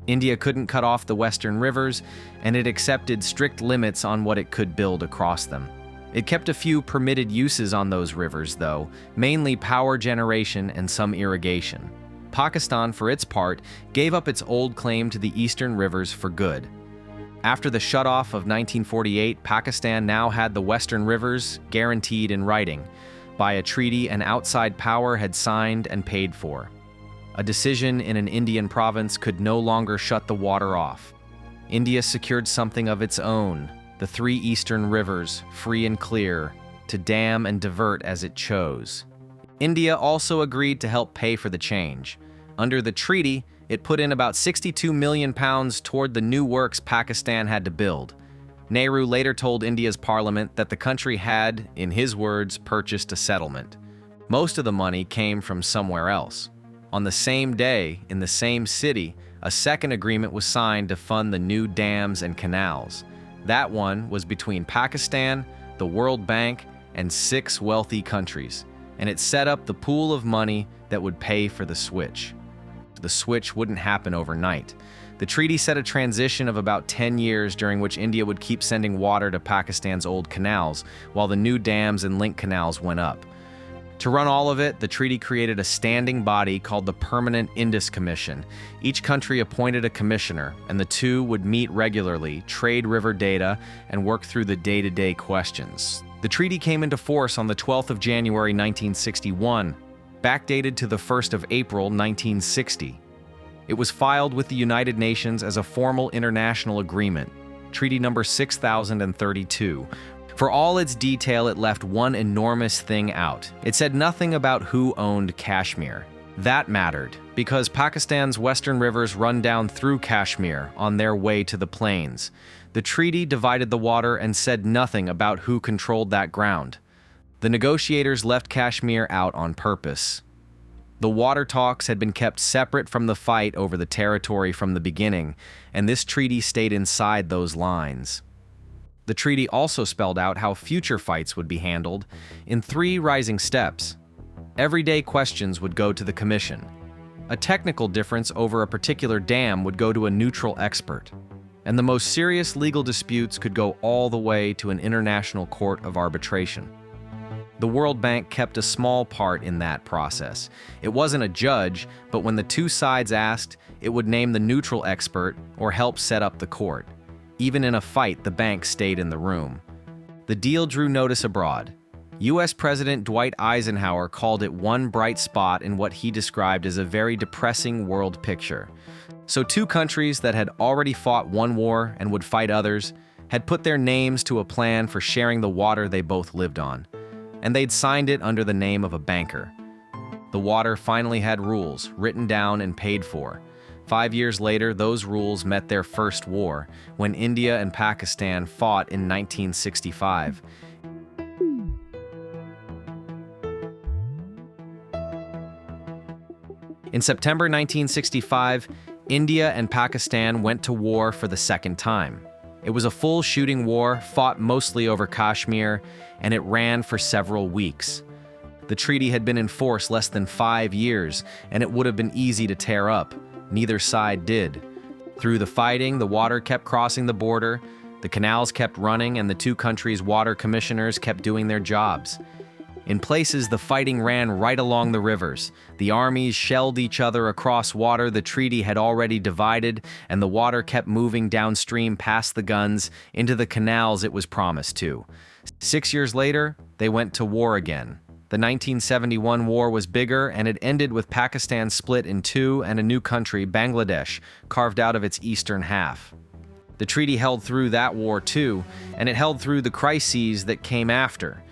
India couldn't cut off the western rivers, and it accepted strict limits on what it could build across them. It kept a few permitted uses on those rivers, though, mainly power generation and some irrigation. Pakistan, for its part, gave up its old claim to the eastern rivers for good. After the shutoff of 1948, Pakistan now had the western rivers guaranteed in writing by a treaty an outside power had signed and paid for. A decision in an Indian province could no longer shut the water off. India secured something of its own, the 3 eastern rivers, free and clear, to dam and divert as it chose. India also agreed to help pay for the change. Under the treaty, it put in about £62 million toward the new works Pakistan had to build. Nehru later told India's parliament that the country had, in his words, purchased a settlement. Most of the money came from somewhere else. On the same day, in the same city, a second agreement was signed to fund the new dams and canals. That one was between Pakistan, the World Bank, and 6 wealthy countries, and it set up the pool of money that would pay for the switch. The switch wouldn't happen overnight. The treaty set a transition of about 10 years during which India would keep sending water to Pakistan's old canals, while the new dams and link canals went up. To run all of it, the treaty created a standing body called the Permanent Indus Commission. Each country appointed a commissioner, and the 2 would meet regularly, trade river data, and work through the day-to-day questions. The treaty came into force on the 12th of January 1961, backdated to the 1st of April 1960. It was filed with the United Nations as a formal international agreement, Treaty Number 6032. For all its detail, it left one enormous thing out. It said nothing about who owned Kashmir. That mattered, because Pakistan's western rivers run down through Kashmir on their way to the plains. The treaty divided the water and said nothing about who controlled that ground. The negotiators left Kashmir out on purpose. The water talks had been kept separate from the fight over the territory from the beginning, and this treaty stayed inside those lines. The treaty also spelled out how future fights would be handled in 3 rising steps. Everyday questions would go to the Commission. A technical difference over a particular dam would go to a neutral expert. And the most serious legal disputes could go all the way to an international court of arbitration. The World Bank kept a small part in that process. It wasn't a judge, but when the 2 sides asked, it would name the neutral expert or help set up the court. Even in a fight, the bank stayed in the room. The deal drew notice abroad. U.S. President Dwight Eisenhower called it one bright spot in what he described as a very depressing world picture. So 2 countries that had already fought one war and would fight others had put their names to a plan for sharing the water they both lived on. And they'd signed it under the name of a banker. The water finally had rules, written down and paid for. 5 years later, those rules met their first war, when India and Pakistan fought in 1965. In September 1965, India and Pakistan went to war for the second time. It was a full shooting war, fought mostly over Kashmir, and it ran for several weeks. The treaty had been in force less than 5 years, and it would have been easy to tear up. Neither side did. Through the fighting, the water kept crossing the border, the canals kept running, and the 2 countries' water commissioners kept doing their jobs. In places, the fighting ran right along the rivers. The armies shelled each other across water the treaty had already divided, and the water kept moving downstream past the guns into the canals it was promised to. 6 years later, they went to war again. The 1971 war was bigger, and it ended with Pakistan split in two and a new country, Bangladesh, carved out of its eastern half. The treaty held through that war too, and it held through the crises that came after.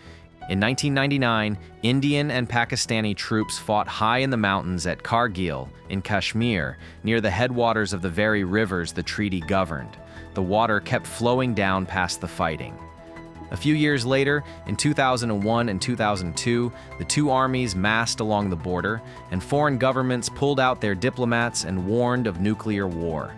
In 1999, Indian and Pakistani troops fought high in the mountains at Kargil, in Kashmir, near the headwaters of the very rivers the treaty governed. The water kept flowing down past the fighting. A few years later, in 2001 and 2002, the two armies massed along the border, and foreign governments pulled out their diplomats and warned of nuclear war.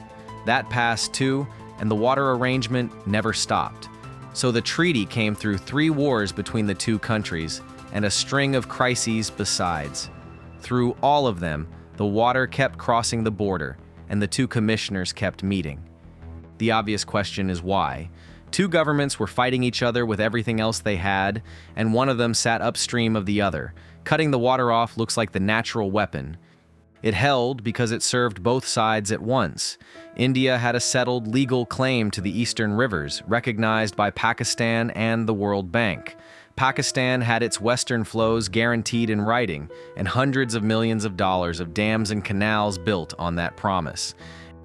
That passed too, and the water arrangement never stopped. So the treaty came through 3 wars between the two countries, and a string of crises besides. Through all of them, the water kept crossing the border, and the two commissioners kept meeting. The obvious question is why? Two governments were fighting each other with everything else they had, and one of them sat upstream of the other. Cutting the water off looks like the natural weapon. It held because it served both sides at once. India had a settled legal claim to the eastern rivers, recognized by Pakistan and the World Bank. Pakistan had its western flows guaranteed in writing, and hundreds of millions of dollars of dams and canals built on that promise.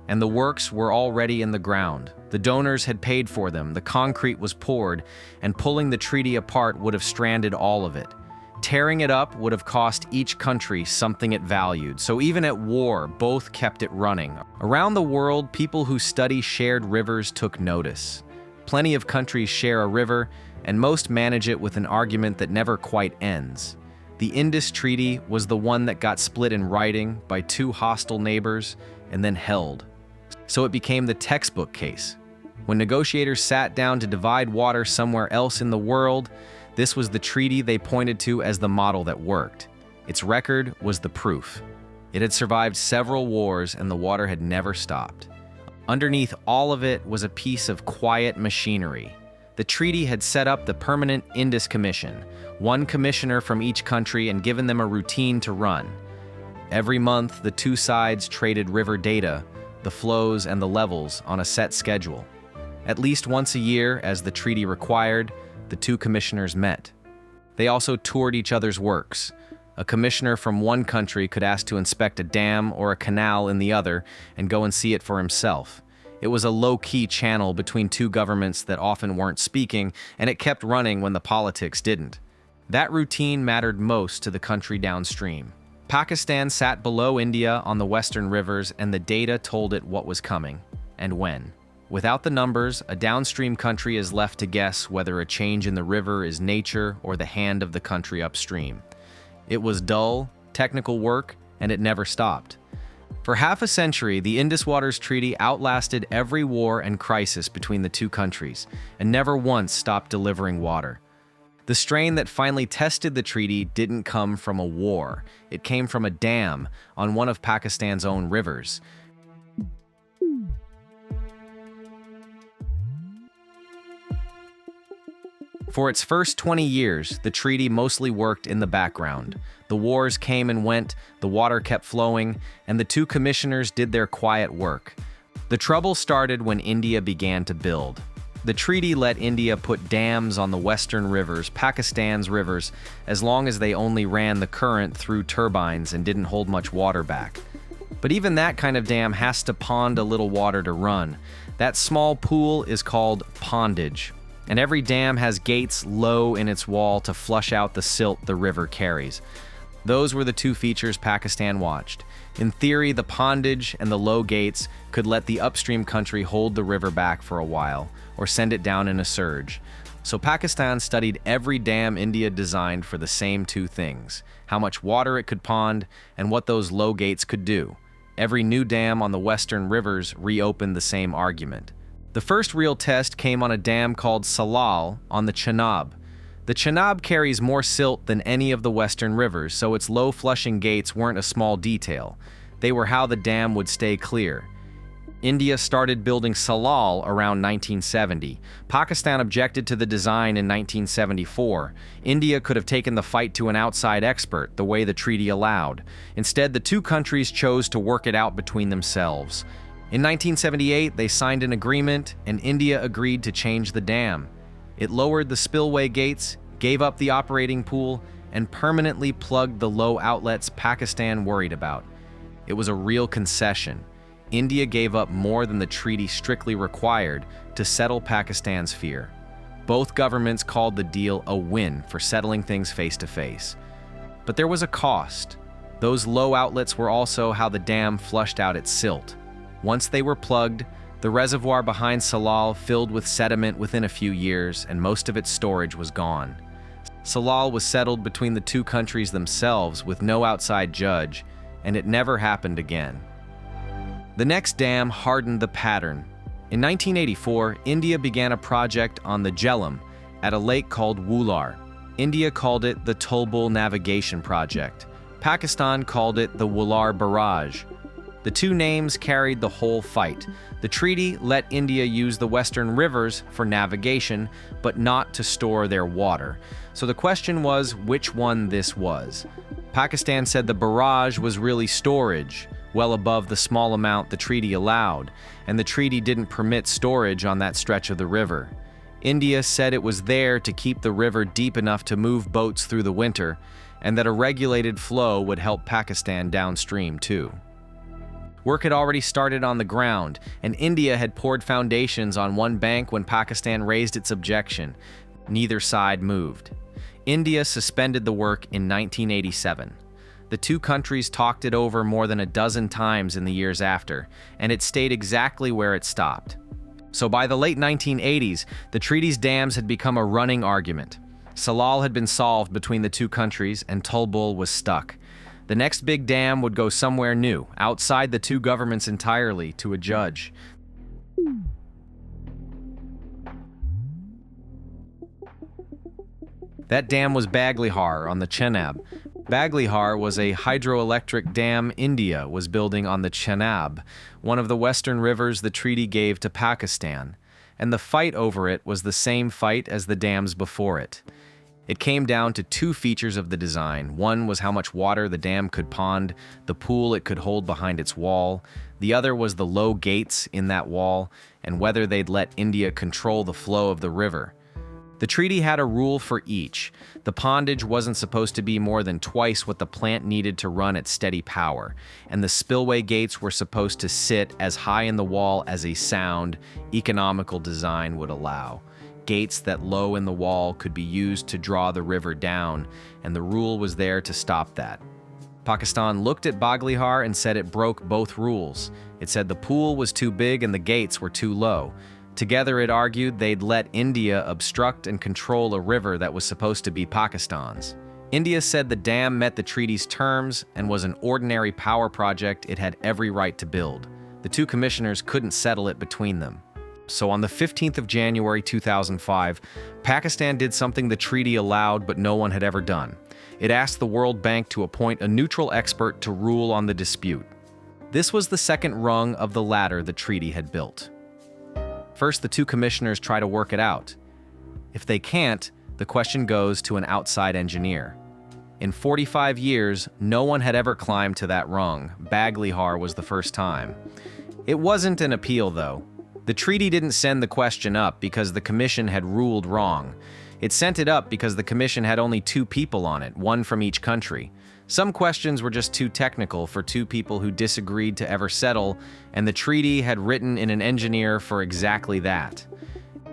And the works were already in the ground. The donors had paid for them, the concrete was poured, and pulling the treaty apart would have stranded all of it. Tearing it up would have cost each country something it valued, so even at war, both kept it running. Around the world, people who study shared rivers took notice. Plenty of countries share a river, and most manage it with an argument that never quite ends. The Indus Treaty was the one that got split in writing by two hostile neighbors and then held. So it became the textbook case. When negotiators sat down to divide water somewhere else in the world, this was the treaty they pointed to as the model that worked. Its record was the proof. It had survived several wars and the water had never stopped. Underneath all of it was a piece of quiet machinery. The treaty had set up the Permanent Indus Commission, one commissioner from each country, and given them a routine to run. Every month, the two sides traded river data, the flows and the levels, on a set schedule. At least once a year, as the treaty required, the two commissioners met. They also toured each other's works. A commissioner from one country could ask to inspect a dam or a canal in the other and go and see it for himself. It was a low-key channel between two governments that often weren't speaking, and it kept running when the politics didn't. That routine mattered most to the country downstream. Pakistan sat below India on the western rivers, and the data told it what was coming and when. Without the numbers, a downstream country is left to guess whether a change in the river is nature or the hand of the country upstream. It was dull, technical work, and it never stopped. For half a century, the Indus Waters Treaty outlasted every war and crisis between the two countries, and never once stopped delivering water. The strain that finally tested the treaty didn't come from a war. It came from a dam on one of Pakistan's own rivers. For its first 20 years, the treaty mostly worked in the background. The wars came and went, the water kept flowing, and the two commissioners did their quiet work. The trouble started when India began to build. The treaty let India put dams on the western rivers, Pakistan's rivers, as long as they only ran the current through turbines and didn't hold much water back. But even that kind of dam has to pond a little water to run. That small pool is called pondage. And every dam has gates low in its wall to flush out the silt the river carries. Those were the two features Pakistan watched. In theory, the pondage and the low gates could let the upstream country hold the river back for a while, or send it down in a surge. So Pakistan studied every dam India designed for the same two things: how much water it could pond and what those low gates could do. Every new dam on the western rivers reopened the same argument. The first real test came on a dam called Salal on the Chenab. The Chenab carries more silt than any of the western rivers, so its low flushing gates weren't a small detail. They were how the dam would stay clear. India started building Salal around 1970. Pakistan objected to the design in 1974. India could have taken the fight to an outside expert, the way the treaty allowed. Instead, the two countries chose to work it out between themselves. In 1978, they signed an agreement, and India agreed to change the dam. It lowered the spillway gates, gave up the operating pool, and permanently plugged the low outlets Pakistan worried about. It was a real concession. India gave up more than the treaty strictly required to settle Pakistan's fear. Both governments called the deal a win for settling things face to face. But there was a cost. Those low outlets were also how the dam flushed out its silt. Once they were plugged, the reservoir behind Salal filled with sediment within a few years, and most of its storage was gone. Salal was settled between the two countries themselves with no outside judge, and it never happened again. The next dam hardened the pattern. In 1984, India began a project on the Jhelum at a lake called Wular. India called it the Tulbul Navigation Project. Pakistan called it the Wular Barrage. The two names carried the whole fight. The treaty let India use the western rivers for navigation, but not to store their water. So the question was which one this was. Pakistan said the barrage was really storage, well above the small amount the treaty allowed, and the treaty didn't permit storage on that stretch of the river. India said it was there to keep the river deep enough to move boats through the winter, and that a regulated flow would help Pakistan downstream too. Work had already started on the ground, and India had poured foundations on one bank when Pakistan raised its objection. Neither side moved. India suspended the work in 1987. The two countries talked it over more than a dozen times in the years after, and it stayed exactly where it stopped. So by the late 1980s, the treaty's dams had become a running argument. Salal had been solved between the two countries, and Tulbul was stuck. The next big dam would go somewhere new, outside the two governments entirely, to a judge. That dam was Baglihar on the Chenab. Baglihar was a hydroelectric dam India was building on the Chenab, one of the western rivers the treaty gave to Pakistan, and the fight over it was the same fight as the dams before it. It came down to two features of the design. One was how much water the dam could pond, the pool it could hold behind its wall. The other was the low gates in that wall, and whether they'd let India control the flow of the river. The treaty had a rule for each. The pondage wasn't supposed to be more than twice what the plant needed to run at steady power, and the spillway gates were supposed to sit as high in the wall as a sound, economical design would allow. Gates that low in the wall could be used to draw the river down, and the rule was there to stop that. Pakistan looked at Baglihar and said it broke both rules. It said the pool was too big and the gates were too low. Together, it argued they'd let India obstruct and control a river that was supposed to be Pakistan's. India said the dam met the treaty's terms and was an ordinary power project it had every right to build. The two commissioners couldn't settle it between them. So on the 15th of January 2005, Pakistan did something the treaty allowed but no one had ever done. It asked the World Bank to appoint a neutral expert to rule on the dispute. This was the second rung of the ladder the treaty had built. First, the two commissioners try to work it out. If they can't, the question goes to an outside engineer. In 45 years, no one had ever climbed to that rung. Baglihar was the first time. It wasn't an appeal, though. The treaty didn't send the question up because the commission had ruled wrong. It sent it up because the commission had only two people on it, one from each country. Some questions were just too technical for two people who disagreed to ever settle, and the treaty had written in an engineer for exactly that.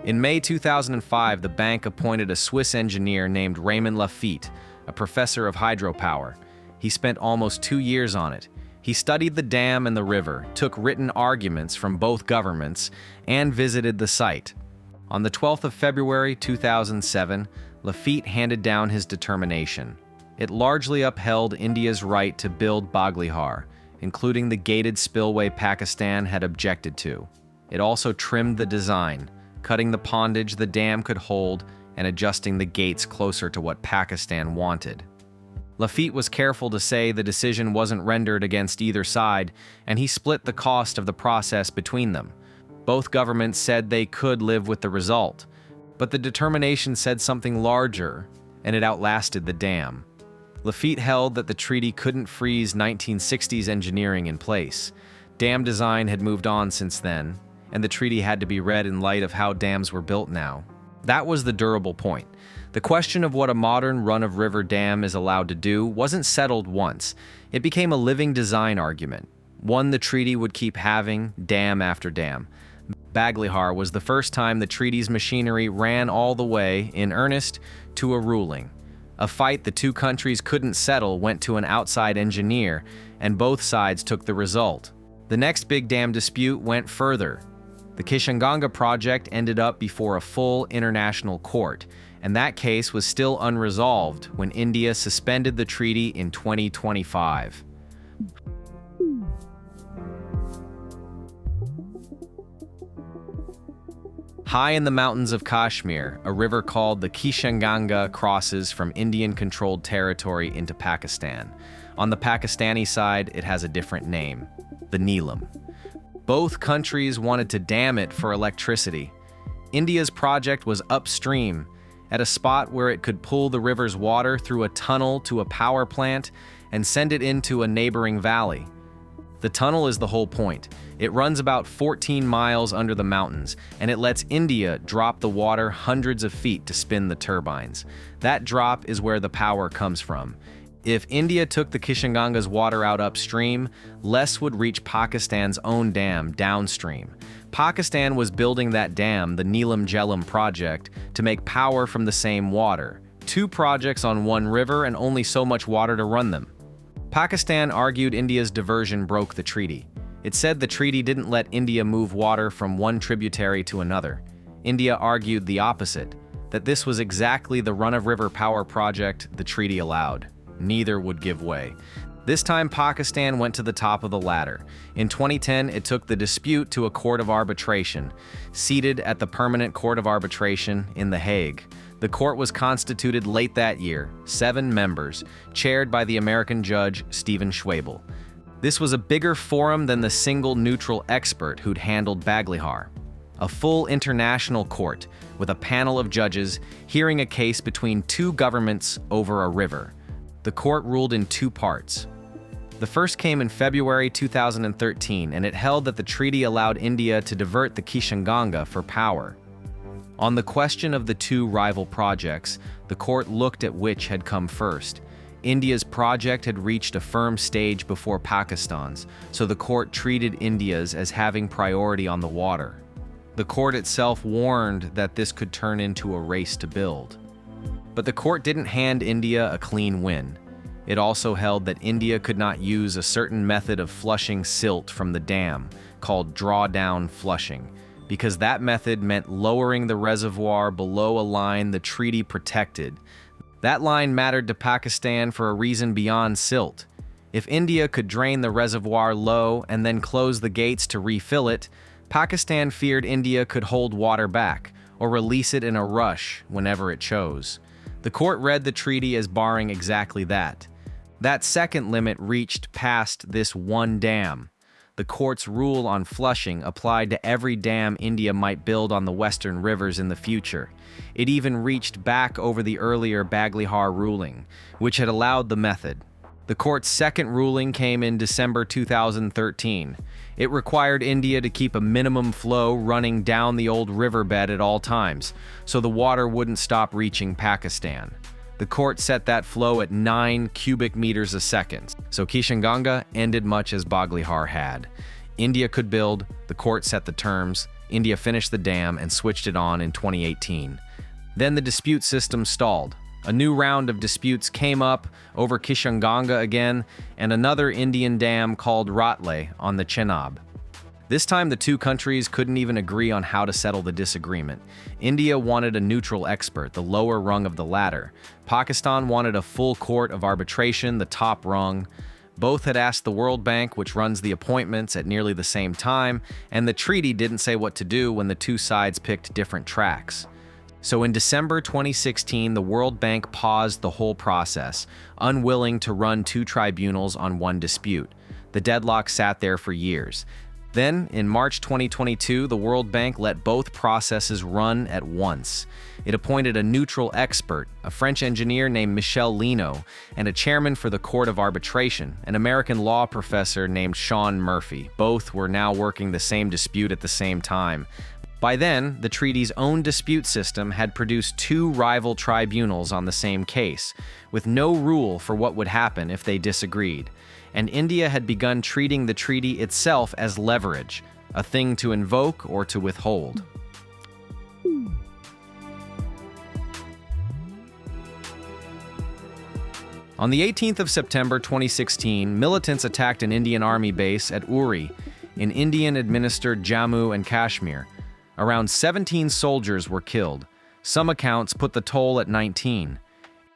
In May 2005, the bank appointed a Swiss engineer named Raymond Lafitte, a professor of hydropower. He spent almost 2 years on it. He studied the dam and the river, took written arguments from both governments, and visited the site. On the 12th of February 2007, Lafitte handed down his determination. It largely upheld India's right to build Baglihar, including the gated spillway Pakistan had objected to. It also trimmed the design, cutting the pondage the dam could hold and adjusting the gates closer to what Pakistan wanted. Lafitte was careful to say the decision wasn't rendered against either side, and he split the cost of the process between them. Both governments said they could live with the result, but the determination said something larger, and it outlasted the dam. Lafitte held that the treaty couldn't freeze 1960s engineering in place. Dam design had moved on since then, and the treaty had to be read in light of how dams were built now. That was the durable point. The question of what a modern run-of-river dam is allowed to do wasn't settled once. It became a living design argument, one the treaty would keep having, dam after dam. Baglihar was the first time the treaty's machinery ran all the way, in earnest, to a ruling. A fight the two countries couldn't settle went to an outside engineer, and both sides took the result. The next big dam dispute went further. The Kishanganga project ended up before a full international court, and that case was still unresolved when India suspended the treaty in 2025. High in the mountains of Kashmir, a river called the Kishanganga crosses from Indian-controlled territory into Pakistan. On the Pakistani side, it has a different name, the Neelam. Both countries wanted to dam it for electricity. India's project was upstream, at a spot where it could pull the river's water through a tunnel to a power plant and send it into a neighboring valley. The tunnel is the whole point. It runs about 14 miles under the mountains, and it lets India drop the water hundreds of feet to spin the turbines. That drop is where the power comes from. If India took the Kishanganga's water out upstream, less would reach Pakistan's own dam downstream. Pakistan was building that dam, the Neelam Jhelum project, to make power from the same water. Two projects on one river and only so much water to run them. Pakistan argued India's diversion broke the treaty. It said the treaty didn't let India move water from one tributary to another. India argued the opposite, that this was exactly the run-of-river power project the treaty allowed. Neither would give way. This time, Pakistan went to the top of the ladder. In 2010, it took the dispute to a court of arbitration, seated at the Permanent Court of Arbitration in The Hague. The court was constituted late that year, 7 members, chaired by the American judge Stephen Schwabel. This was a bigger forum than the single neutral expert who'd handled Baglihar. A full international court, with a panel of judges hearing a case between two governments over a river. The court ruled in 2 parts. The first came in February 2013, and it held that the treaty allowed India to divert the Kishanganga for power. On the question of the 2 rival projects, the court looked at which had come first. India's project had reached a firm stage before Pakistan's, so the court treated India's as having priority on the water. The court itself warned that this could turn into a race to build. But the court didn't hand India a clean win. It also held that India could not use a certain method of flushing silt from the dam, called drawdown flushing, because that method meant lowering the reservoir below a line the treaty protected. That line mattered to Pakistan for a reason beyond silt. If India could drain the reservoir low and then close the gates to refill it, Pakistan feared India could hold water back, or release it in a rush whenever it chose. The court read the treaty as barring exactly that. That second limit reached past this one dam. The court's rule on flushing applied to every dam India might build on the western rivers in the future. It even reached back over the earlier Baglihar ruling, which had allowed the method. The court's second ruling came in December 2013. It required India to keep a minimum flow running down the old riverbed at all times, so the water wouldn't stop reaching Pakistan. The court set that flow at 9 cubic meters a second, so Kishanganga ended much as Baglihar had. India could build, the court set the terms, India finished the dam and switched it on in 2018. Then the dispute system stalled. A new round of disputes came up over Kishanganga again, and another Indian dam called Ratle on the Chenab. This time the two countries couldn't even agree on how to settle the disagreement. India wanted a neutral expert, the lower rung of the ladder. Pakistan wanted a full court of arbitration, the top rung. Both had asked the World Bank, which runs the appointments, at nearly the same time, and the treaty didn't say what to do when the two sides picked different tracks. So in December 2016, the World Bank paused the whole process, unwilling to run two tribunals on one dispute. The deadlock sat there for years. Then, in March 2022, the World Bank let both processes run at once. It appointed a neutral expert, a French engineer named Michel Lino, and a chairman for the Court of Arbitration, an American law professor named Sean Murphy. Both were now working the same dispute at the same time. By then, the treaty's own dispute system had produced two rival tribunals on the same case, with no rule for what would happen if they disagreed. And India had begun treating the treaty itself as leverage, a thing to invoke or to withhold. On the 18th of September 2016, militants attacked an Indian Army base at Uri, in Indian-administered Jammu and Kashmir. Around 17 soldiers were killed. Some accounts put the toll at 19.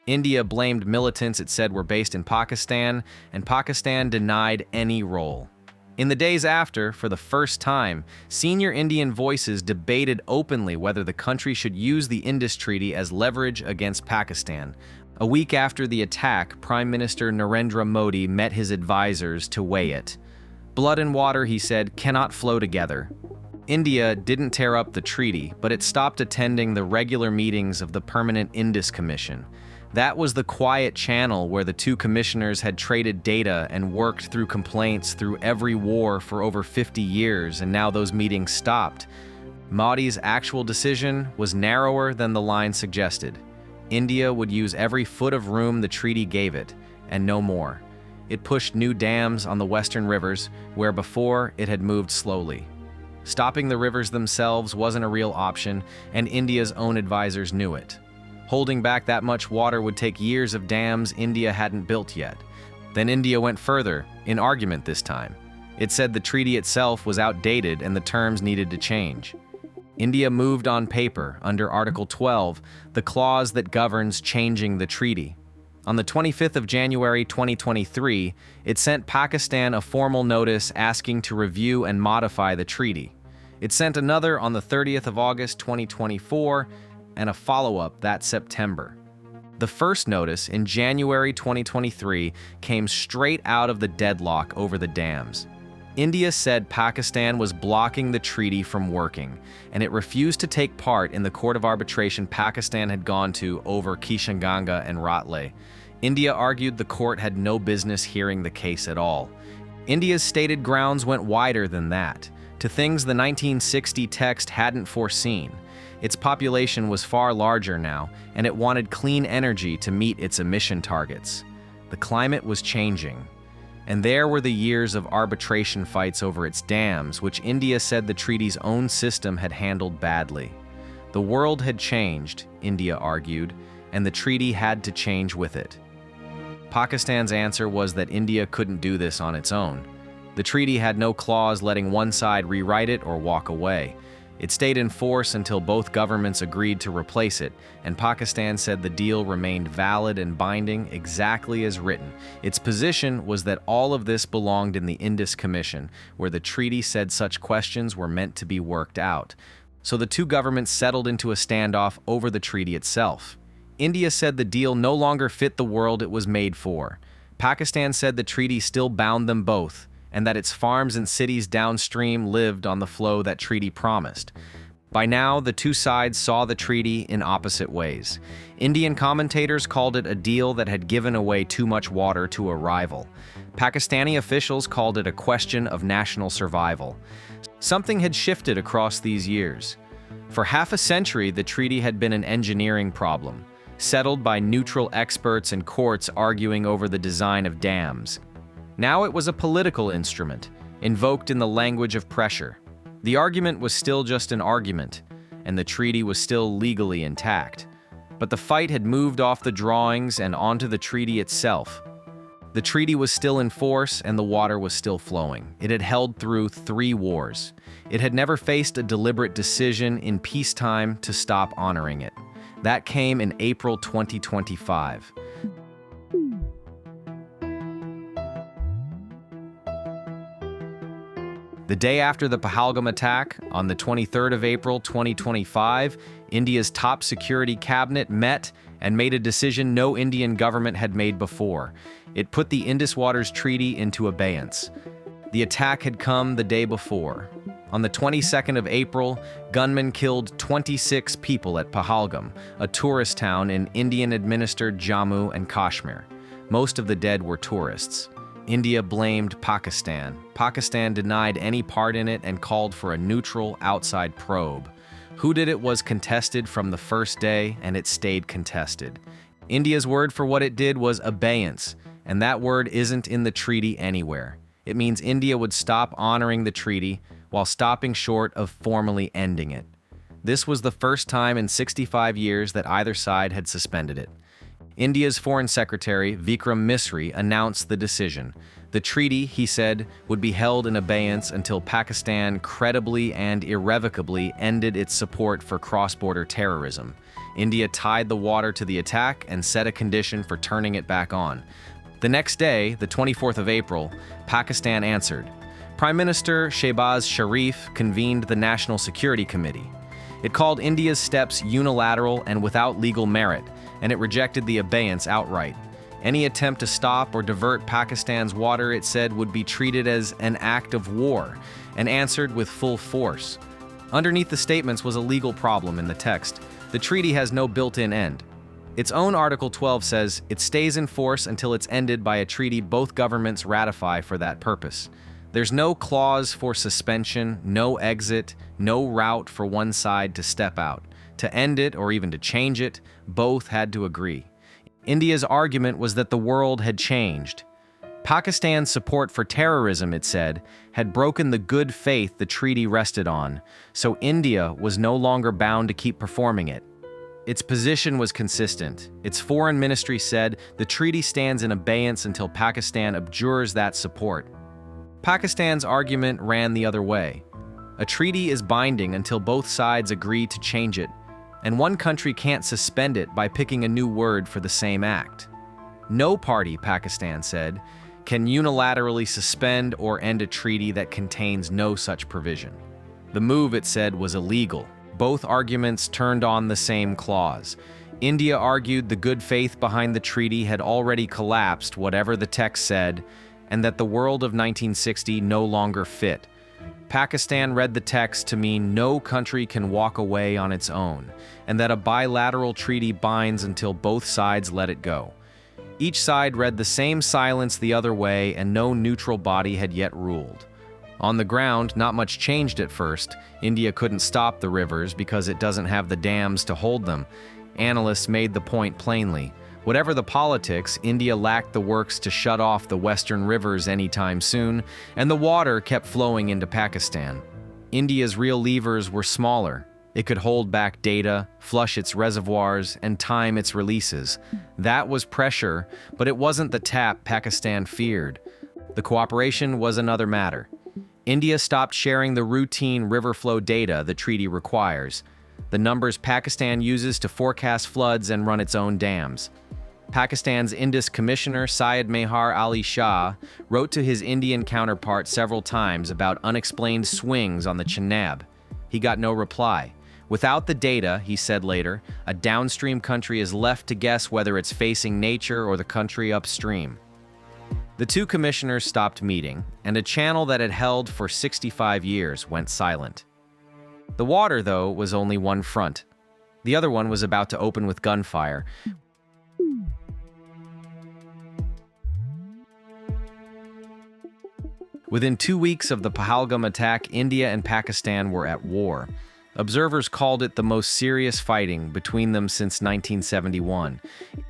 India blamed militants it said were based in Pakistan, and Pakistan denied any role. In the days after, for the first time, senior Indian voices debated openly whether the country should use the Indus Treaty as leverage against Pakistan. A week after the attack, Prime Minister Narendra Modi met his advisors to weigh it. Blood and water, he said, cannot flow together. India didn't tear up the treaty, but it stopped attending the regular meetings of the Permanent Indus Commission. That was the quiet channel where the two commissioners had traded data and worked through complaints through every war for over 50 years, and now those meetings stopped. Modi's actual decision was narrower than the line suggested. India would use every foot of room the treaty gave it, and no more. It pushed new dams on the western rivers, where before it had moved slowly. Stopping the rivers themselves wasn't a real option, and India's own advisors knew it. Holding back that much water would take years of dams India hadn't built yet. Then India went further, in argument this time. It said the treaty itself was outdated and the terms needed to change. India moved on paper, under Article 12, the clause that governs changing the treaty. On the 25th of January 2023, it sent Pakistan a formal notice asking to review and modify the treaty. It sent another on the 30th of August 2024, and a follow-up that September. The first notice, in January 2023, came straight out of the deadlock over the dams. India said Pakistan was blocking the treaty from working, and it refused to take part in the court of arbitration Pakistan had gone to over Kishanganga and Ratle. India argued the court had no business hearing the case at all. India's stated grounds went wider than that, to things the 1960 text hadn't foreseen. Its population was far larger now, and it wanted clean energy to meet its emission targets. The climate was changing. And there were the years of arbitration fights over its dams, which India said the treaty's own system had handled badly. The world had changed, India argued, and the treaty had to change with it. Pakistan's answer was that India couldn't do this on its own. The treaty had no clause letting one side rewrite it or walk away. It stayed in force until both governments agreed to replace it, and Pakistan said the deal remained valid and binding exactly as written. Its position was that all of this belonged in the Indus Commission, where the treaty said such questions were meant to be worked out. So the two governments settled into a standoff over the treaty itself. India said the deal no longer fit the world it was made for. Pakistan said the treaty still bound them both, and that its farms and cities downstream lived on the flow that treaty promised. By now, the two sides saw the treaty in opposite ways. Indian commentators called it a deal that had given away too much water to a rival. Pakistani officials called it a question of national survival. Something had shifted across these years. For half a century, the treaty had been an engineering problem, settled by neutral experts and courts arguing over the design of dams. Now it was a political instrument, invoked in the language of pressure. The argument was still just an argument, and the treaty was still legally intact. But the fight had moved off the drawings and onto the treaty itself. The treaty was still in force, and the water was still flowing. It had held through 3 wars. It had never faced a deliberate decision in peacetime to stop honoring it. That came in April 2025. The day after the Pahalgam attack, on the 23rd of April 2025, India's top security cabinet met and made a decision no Indian government had made before. It put the Indus Waters Treaty into abeyance. The attack had come the day before. On the 22nd of April, gunmen killed 26 people at Pahalgam, a tourist town in Indian-administered Jammu and Kashmir. Most of the dead were tourists. India blamed Pakistan. Pakistan denied any part in it and called for a neutral, outside probe. Who did it was contested from the first day, and it stayed contested. India's word for what it did was abeyance, and that word isn't in the treaty anywhere. It means India would stop honoring the treaty while stopping short of formally ending it. This was the first time in 65 years that either side had suspended it. India's Foreign Secretary, Vikram Misri, announced the decision. The treaty, he said, would be held in abeyance until Pakistan credibly and irrevocably ended its support for cross-border terrorism. India tied the water to the attack and set a condition for turning it back on. The next day, the 24th of April, Pakistan answered. Prime Minister Shehbaz Sharif convened the National Security Committee. It called India's steps unilateral and without legal merit, and it rejected the abeyance outright. Any attempt to stop or divert Pakistan's water, it said, would be treated as an act of war, and answered with full force. Underneath the statements was a legal problem in the text. The treaty has no built-in end. Its own Article 12 says it stays in force until it's ended by a treaty both governments ratify for that purpose. There's no clause for suspension, no exit, no route for one side to step out. To end it, or even to change it, both had to agree. India's argument was that the world had changed. Pakistan's support for terrorism, it said, had broken the good faith the treaty rested on, so India was no longer bound to keep performing it. Its position was consistent. Its foreign ministry said the treaty stands in abeyance until Pakistan abjures that support. Pakistan's argument ran the other way. A treaty is binding until both sides agree to change it, and one country can't suspend it by picking a new word for the same act. No party, Pakistan said, can unilaterally suspend or end a treaty that contains no such provision. The move, it said, was illegal. Both arguments turned on the same clause. India argued the good faith behind the treaty had already collapsed, whatever the text said, and that the world of 1960 no longer fit. Pakistan read the text to mean no country can walk away on its own, and that a bilateral treaty binds until both sides let it go. Each side read the same silence the other way, and no neutral body had yet ruled. On the ground, not much changed at first. India couldn't stop the rivers because it doesn't have the dams to hold them. Analysts made the point plainly. Whatever the politics, India lacked the works to shut off the western rivers anytime soon, and the water kept flowing into Pakistan. India's real levers were smaller. It could hold back data, flush its reservoirs, and time its releases. That was pressure, but it wasn't the tap Pakistan feared. The cooperation was another matter. India stopped sharing the routine river flow data the treaty requires, the numbers Pakistan uses to forecast floods and run its own dams. Pakistan's Indus Commissioner Syed Mehar Ali Shah wrote to his Indian counterpart several times about unexplained swings on the Chenab. He got no reply. Without the data, he said later, a downstream country is left to guess whether it's facing nature or the country upstream. The two commissioners stopped meeting, and a channel that had held for 65 years went silent. The water, though, was only one front. The other one was about to open with gunfire. Within 2 weeks of the Pahalgam attack, India and Pakistan were at war. Observers called it the most serious fighting between them since 1971.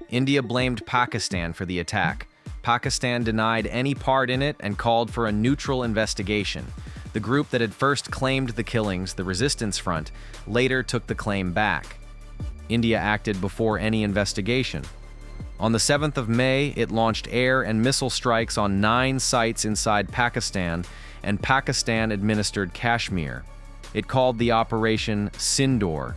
India blamed Pakistan for the attack. Pakistan denied any part in it and called for a neutral investigation. The group that had first claimed the killings, the Resistance Front, later took the claim back. India acted before any investigation. On the 7th of May, it launched air and missile strikes on 9 sites inside Pakistan and Pakistan-administered Kashmir. It called the operation Sindoor.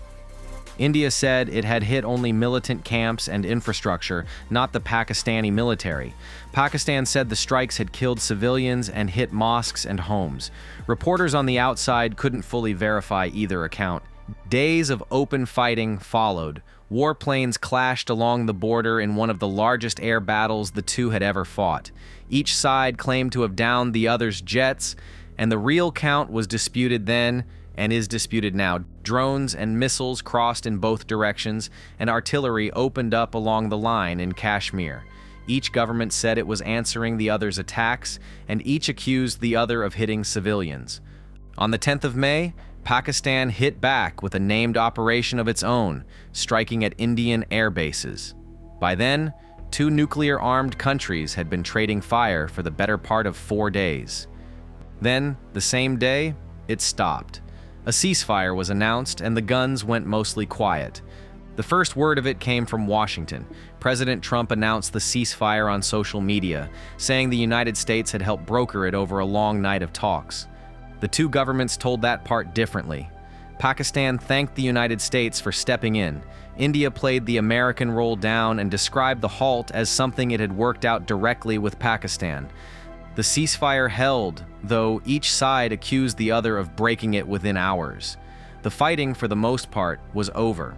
India said it had hit only militant camps and infrastructure, not the Pakistani military. Pakistan said the strikes had killed civilians and hit mosques and homes. Reporters on the outside couldn't fully verify either account. Days of open fighting followed. Warplanes clashed along the border in one of the largest air battles the two had ever fought. Each side claimed to have downed the other's jets, and the real count was disputed then and is disputed now. Drones and missiles crossed in both directions, and artillery opened up along the line in Kashmir. Each government said it was answering the other's attacks, and each accused the other of hitting civilians. On the 10th of May, Pakistan hit back with a named operation of its own, striking at Indian air bases. By then, two nuclear-armed countries had been trading fire for the better part of 4 days. Then, the same day, it stopped. A ceasefire was announced, and the guns went mostly quiet. The first word of it came from Washington. President Trump announced the ceasefire on social media, saying the United States had helped broker it over a long night of talks. The two governments told that part differently. Pakistan thanked the United States for stepping in. India played the American role down and described the halt as something it had worked out directly with Pakistan. The ceasefire held, though each side accused the other of breaking it within hours. The fighting, for the most part, was over.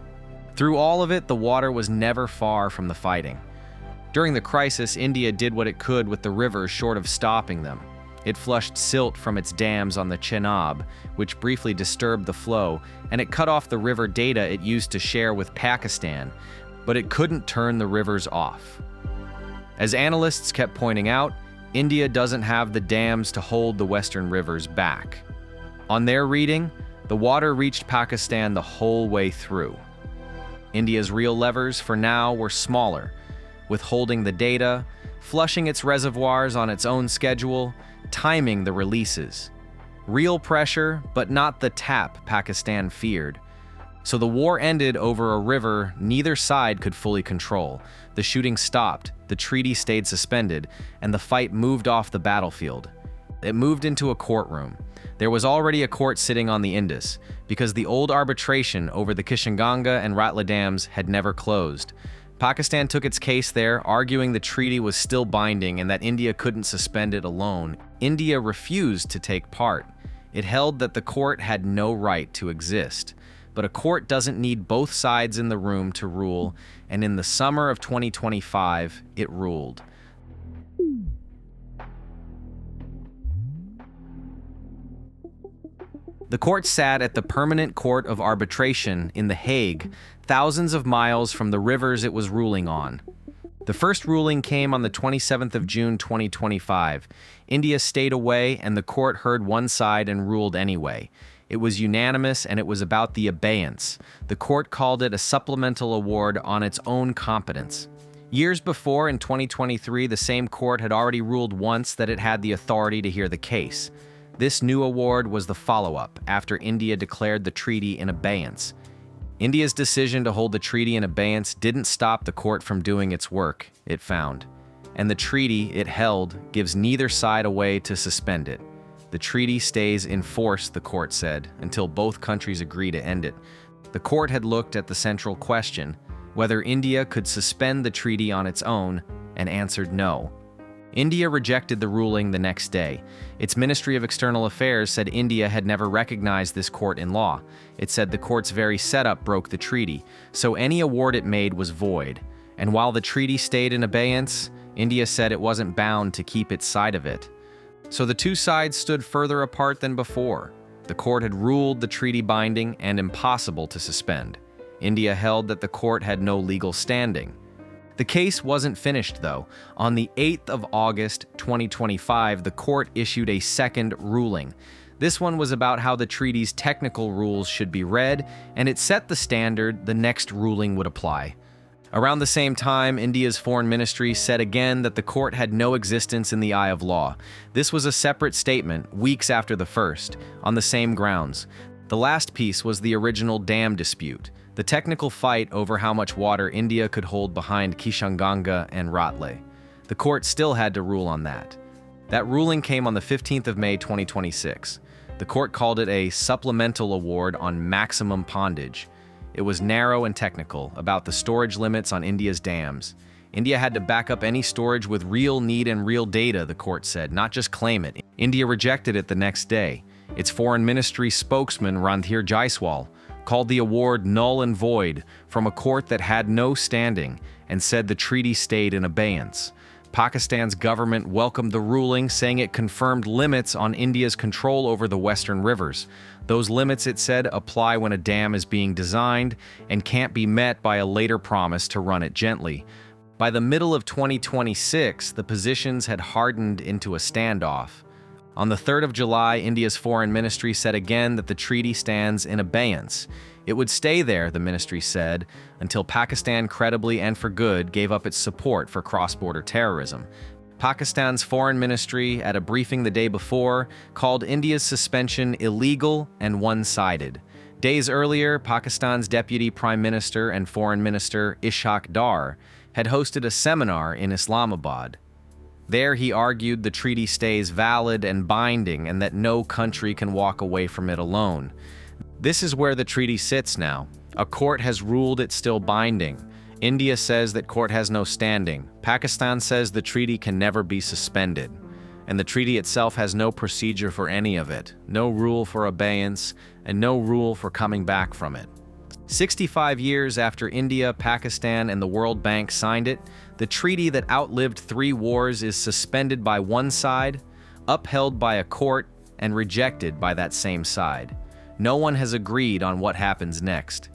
Through all of it, the water was never far from the fighting. During the crisis, India did what it could with the rivers short of stopping them. It flushed silt from its dams on the Chenab, which briefly disturbed the flow, and it cut off the river data it used to share with Pakistan, but it couldn't turn the rivers off. As analysts kept pointing out, India doesn't have the dams to hold the western rivers back. On their reading, the water reached Pakistan the whole way through. India's real levers, for now, were smaller, withholding the data, flushing its reservoirs on its own schedule, timing the releases. Real pressure, but not the tap Pakistan feared. So the war ended over a river neither side could fully control. The shooting stopped, the treaty stayed suspended, and the fight moved off the battlefield. It moved into a courtroom. There was already a court sitting on the Indus, because the old arbitration over the Kishanganga and Ratla dams had never closed. Pakistan took its case there, arguing the treaty was still binding and that India couldn't suspend it alone. India refused to take part. It held that the court had no right to exist. But a court doesn't need both sides in the room to rule, and in the summer of 2025, it ruled. The court sat at the Permanent Court of Arbitration in The Hague, thousands of miles from the rivers it was ruling on. The first ruling came on the 27th of June 2025. India stayed away, and the court heard one side and ruled anyway. It was unanimous, and it was about the Abeyance. The court called it a supplemental award on its own competence. Years before, in 2023, the same court had already ruled once that it had the authority to hear the case. This new award was the follow-up, after India declared the treaty in abeyance. India's decision to hold the treaty in abeyance didn't stop the court from doing its work, it found. And the treaty it held gives neither side a way to suspend it. The treaty stays in force, the court said, until both countries agree to end it. The court had looked at the central question, whether India could suspend the treaty on its own, and answered no. India rejected the ruling the next day. Its Ministry of External Affairs said India had never recognized this court in law. It said the court's very setup broke the treaty, so any award it made was void. And while the treaty stayed in abeyance, India said it wasn't bound to keep its side of it. So the two sides stood further apart than before. The court had ruled the treaty binding and impossible to suspend. India held that the court had no legal standing. The case wasn't finished, though. On the 8th of August, 2025, the court issued a second ruling. This one was about how the treaty's technical rules should be read, and it set the standard the next ruling would apply. Around the same time, India's foreign ministry said again that the court had no existence in the eye of law. This was a separate statement, weeks after the first, on the same grounds. The last piece was the original dam dispute, the technical fight over how much water India could hold behind Kishanganga and Ratla. The court still had to rule on that. That ruling came on the 15th of May 2026. The court called it a supplemental award on maximum pondage. It was narrow and technical, about the storage limits on India's dams. India had to back up any storage with real need and real data, the court said, not just claim it. India rejected it the next day. Its foreign ministry spokesman, Randhir Jaiswal, called the award null and void from a court that had no standing and said the treaty stayed in abeyance. Pakistan's government welcomed the ruling, saying it confirmed limits on India's control over the western rivers. Those limits, it said, apply when a dam is being designed and can't be met by a later promise to run it gently. By the middle of 2026, the positions had hardened into a standoff. On the 3rd of July, India's foreign ministry said again that the treaty stands in abeyance. It would stay there, the ministry said, until Pakistan credibly and for good gave up its support for cross-border terrorism. Pakistan's foreign ministry, at a briefing the day before, called India's suspension illegal and one-sided. Days earlier, Pakistan's Deputy Prime Minister and Foreign Minister Ishaq Dar had hosted a seminar in Islamabad. There he argued the treaty stays valid and binding and that no country can walk away from it alone. This is where the treaty sits now. A court has ruled it's still binding. India says that court has no standing. Pakistan says the treaty can never be suspended. And the treaty itself has no procedure for any of it, no rule for abeyance, and no rule for coming back from it. 65 years after India, Pakistan, and the World Bank signed it, the treaty that outlived 3 wars is suspended by one side, upheld by a court, and rejected by that same side. No one has agreed on what happens next.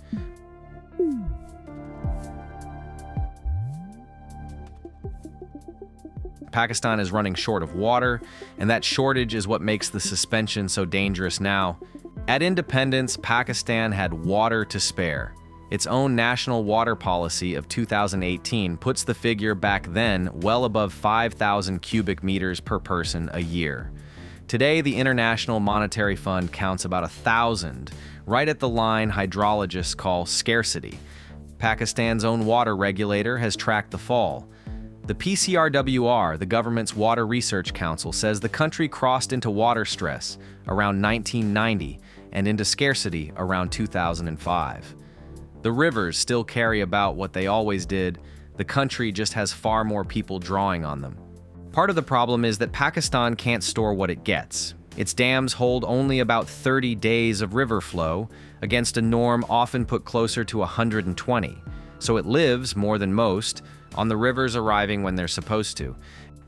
Pakistan is running short of water, and that shortage is what makes the suspension so dangerous now. At independence, Pakistan had water to spare. Its own national water policy of 2018 puts the figure back then well above 5,000 cubic meters per person a year. Today, the International Monetary Fund counts about 1,000, right at the line hydrologists call scarcity. Pakistan's own water regulator has tracked the fall. The PCRWR, the government's Water Research Council, says the country crossed into water stress around 1990 and into scarcity around 2005. The rivers still carry about what they always did. The country just has far more people drawing on them. Part of the problem is that Pakistan can't store what it gets. Its dams hold only about 30 days of river flow, against a norm often put closer to 120. So it lives, more than most, on the rivers arriving when they're supposed to.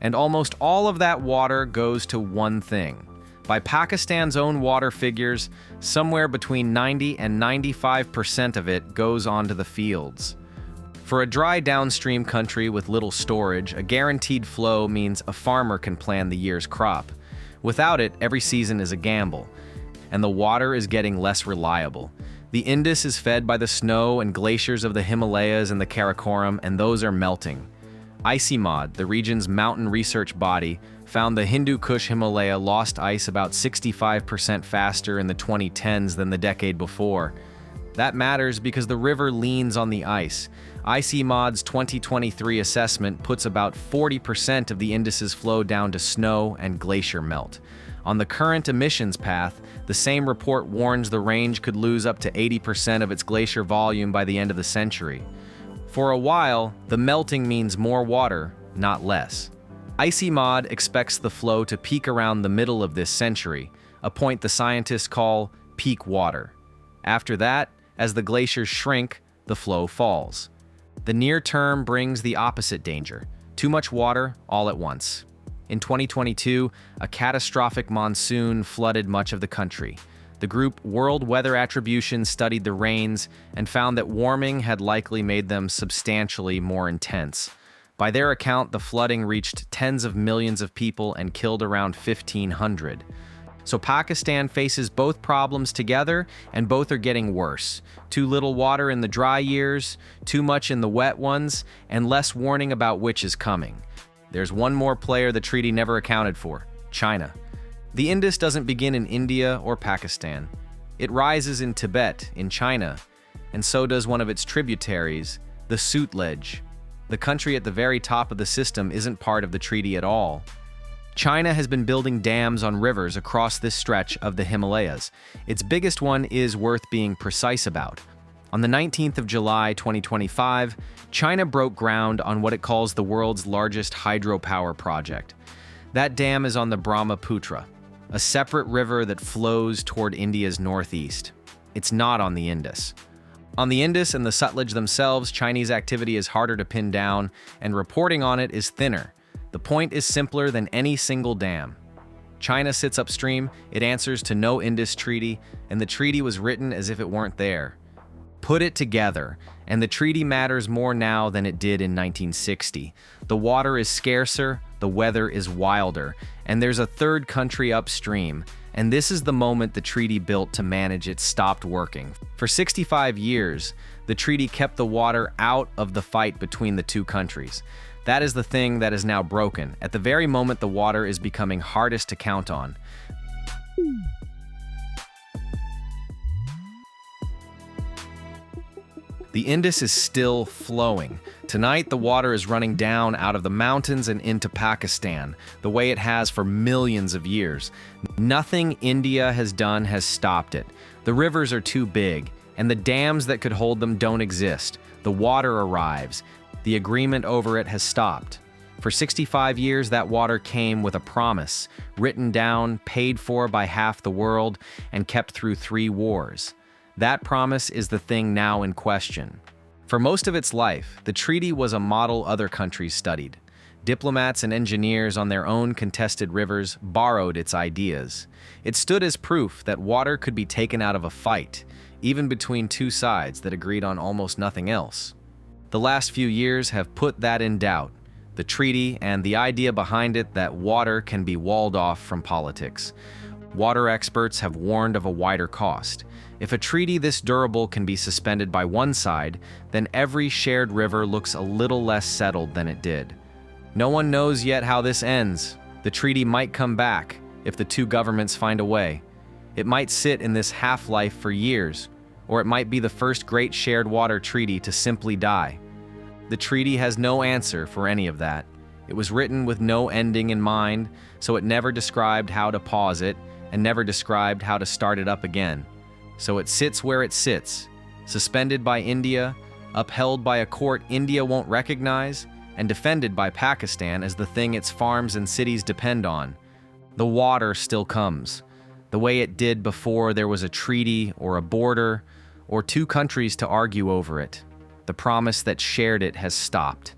And almost all of that water goes to one thing. By Pakistan's own water figures, somewhere between 90 and 95% of it goes onto the fields. For a dry downstream country with little storage, a guaranteed flow means a farmer can plan the year's crop. Without it, every season is a gamble, and the water is getting less reliable. The Indus is fed by the snow and glaciers of the Himalayas and the Karakoram, and those are melting. ICIMOD, the region's mountain research body, found the Hindu Kush Himalaya lost ice about 65% faster in the 2010s than the decade before. That matters because the river leans on the ice. ICIMOD's 2023 assessment puts about 40% of the Indus's flow down to snow and glacier melt. On the current emissions path, the same report warns the range could lose up to 80% of its glacier volume by the end of the century. For a while, the melting means more water, not less. ICIMOD expects the flow to peak around the middle of this century, a point the scientists call peak water. After that, as the glaciers shrink, the flow falls. The near term brings the opposite danger: too much water all at once. In 2022, a catastrophic monsoon flooded much of the country. The group World Weather Attribution studied the rains and found that warming had likely made them substantially more intense. By their account, the flooding reached tens of millions of people and killed around 1,500. So Pakistan faces both problems together, and both are getting worse. Too little water in the dry years, too much in the wet ones, and less warning about which is coming. There's one more player the treaty never accounted for: China. The Indus doesn't begin in India or Pakistan. It rises in Tibet, in China, and so does one of its tributaries, the Sutlej. The country at the very top of the system isn't part of the treaty at all. China has been building dams on rivers across this stretch of the Himalayas. Its biggest one is worth being precise about. On the 19th of July 2025, China broke ground on what it calls the world's largest hydropower project. That dam is on the Brahmaputra, a separate river that flows toward India's northeast. It's not on the Indus. On the Indus and the Sutlej themselves, Chinese activity is harder to pin down, and reporting on it is thinner. The point is simpler than any single dam. China sits upstream, it answers to no Indus Treaty, and the treaty was written as if it weren't there. Put it together, and the treaty matters more now than it did in 1960. The water is scarcer, the weather is wilder, and there's a third country upstream, and this is the moment the treaty built to manage it stopped working. For 65 years, the treaty kept the water out of the fight between the two countries. That is the thing that is now broken, at the very moment the water is becoming hardest to count on. The Indus is still flowing. Tonight, the water is running down out of the mountains and into Pakistan, the way it has for millions of years. Nothing India has done has stopped it. The rivers are too big, and the dams that could hold them don't exist. The water arrives. The agreement over it has stopped. For 65 years, that water came with a promise, written down, paid for by half the world, and kept through 3 wars. That promise is the thing now in question. For most of its life, the treaty was a model other countries studied. Diplomats and engineers on their own contested rivers borrowed its ideas. It stood as proof that water could be taken out of a fight, even between two sides that agreed on almost nothing else. The last few years have put that in doubt, the treaty and the idea behind it that water can be walled off from politics. Water experts have warned of a wider cost. If a treaty this durable can be suspended by one side, then every shared river looks a little less settled than it did. No one knows yet how this ends. The treaty might come back if the two governments find a way. It might sit in this half-life for years, or it might be the first great shared water treaty to simply die. The treaty has no answer for any of that. It was written with no ending in mind, so it never described how to pause it and never described how to start it up again. So it sits where it sits, suspended by India, upheld by a court India won't recognize, and defended by Pakistan as the thing its farms and cities depend on. The water still comes, the way it did before there was a treaty or a border or two countries to argue over it. The promise that shared it has stopped.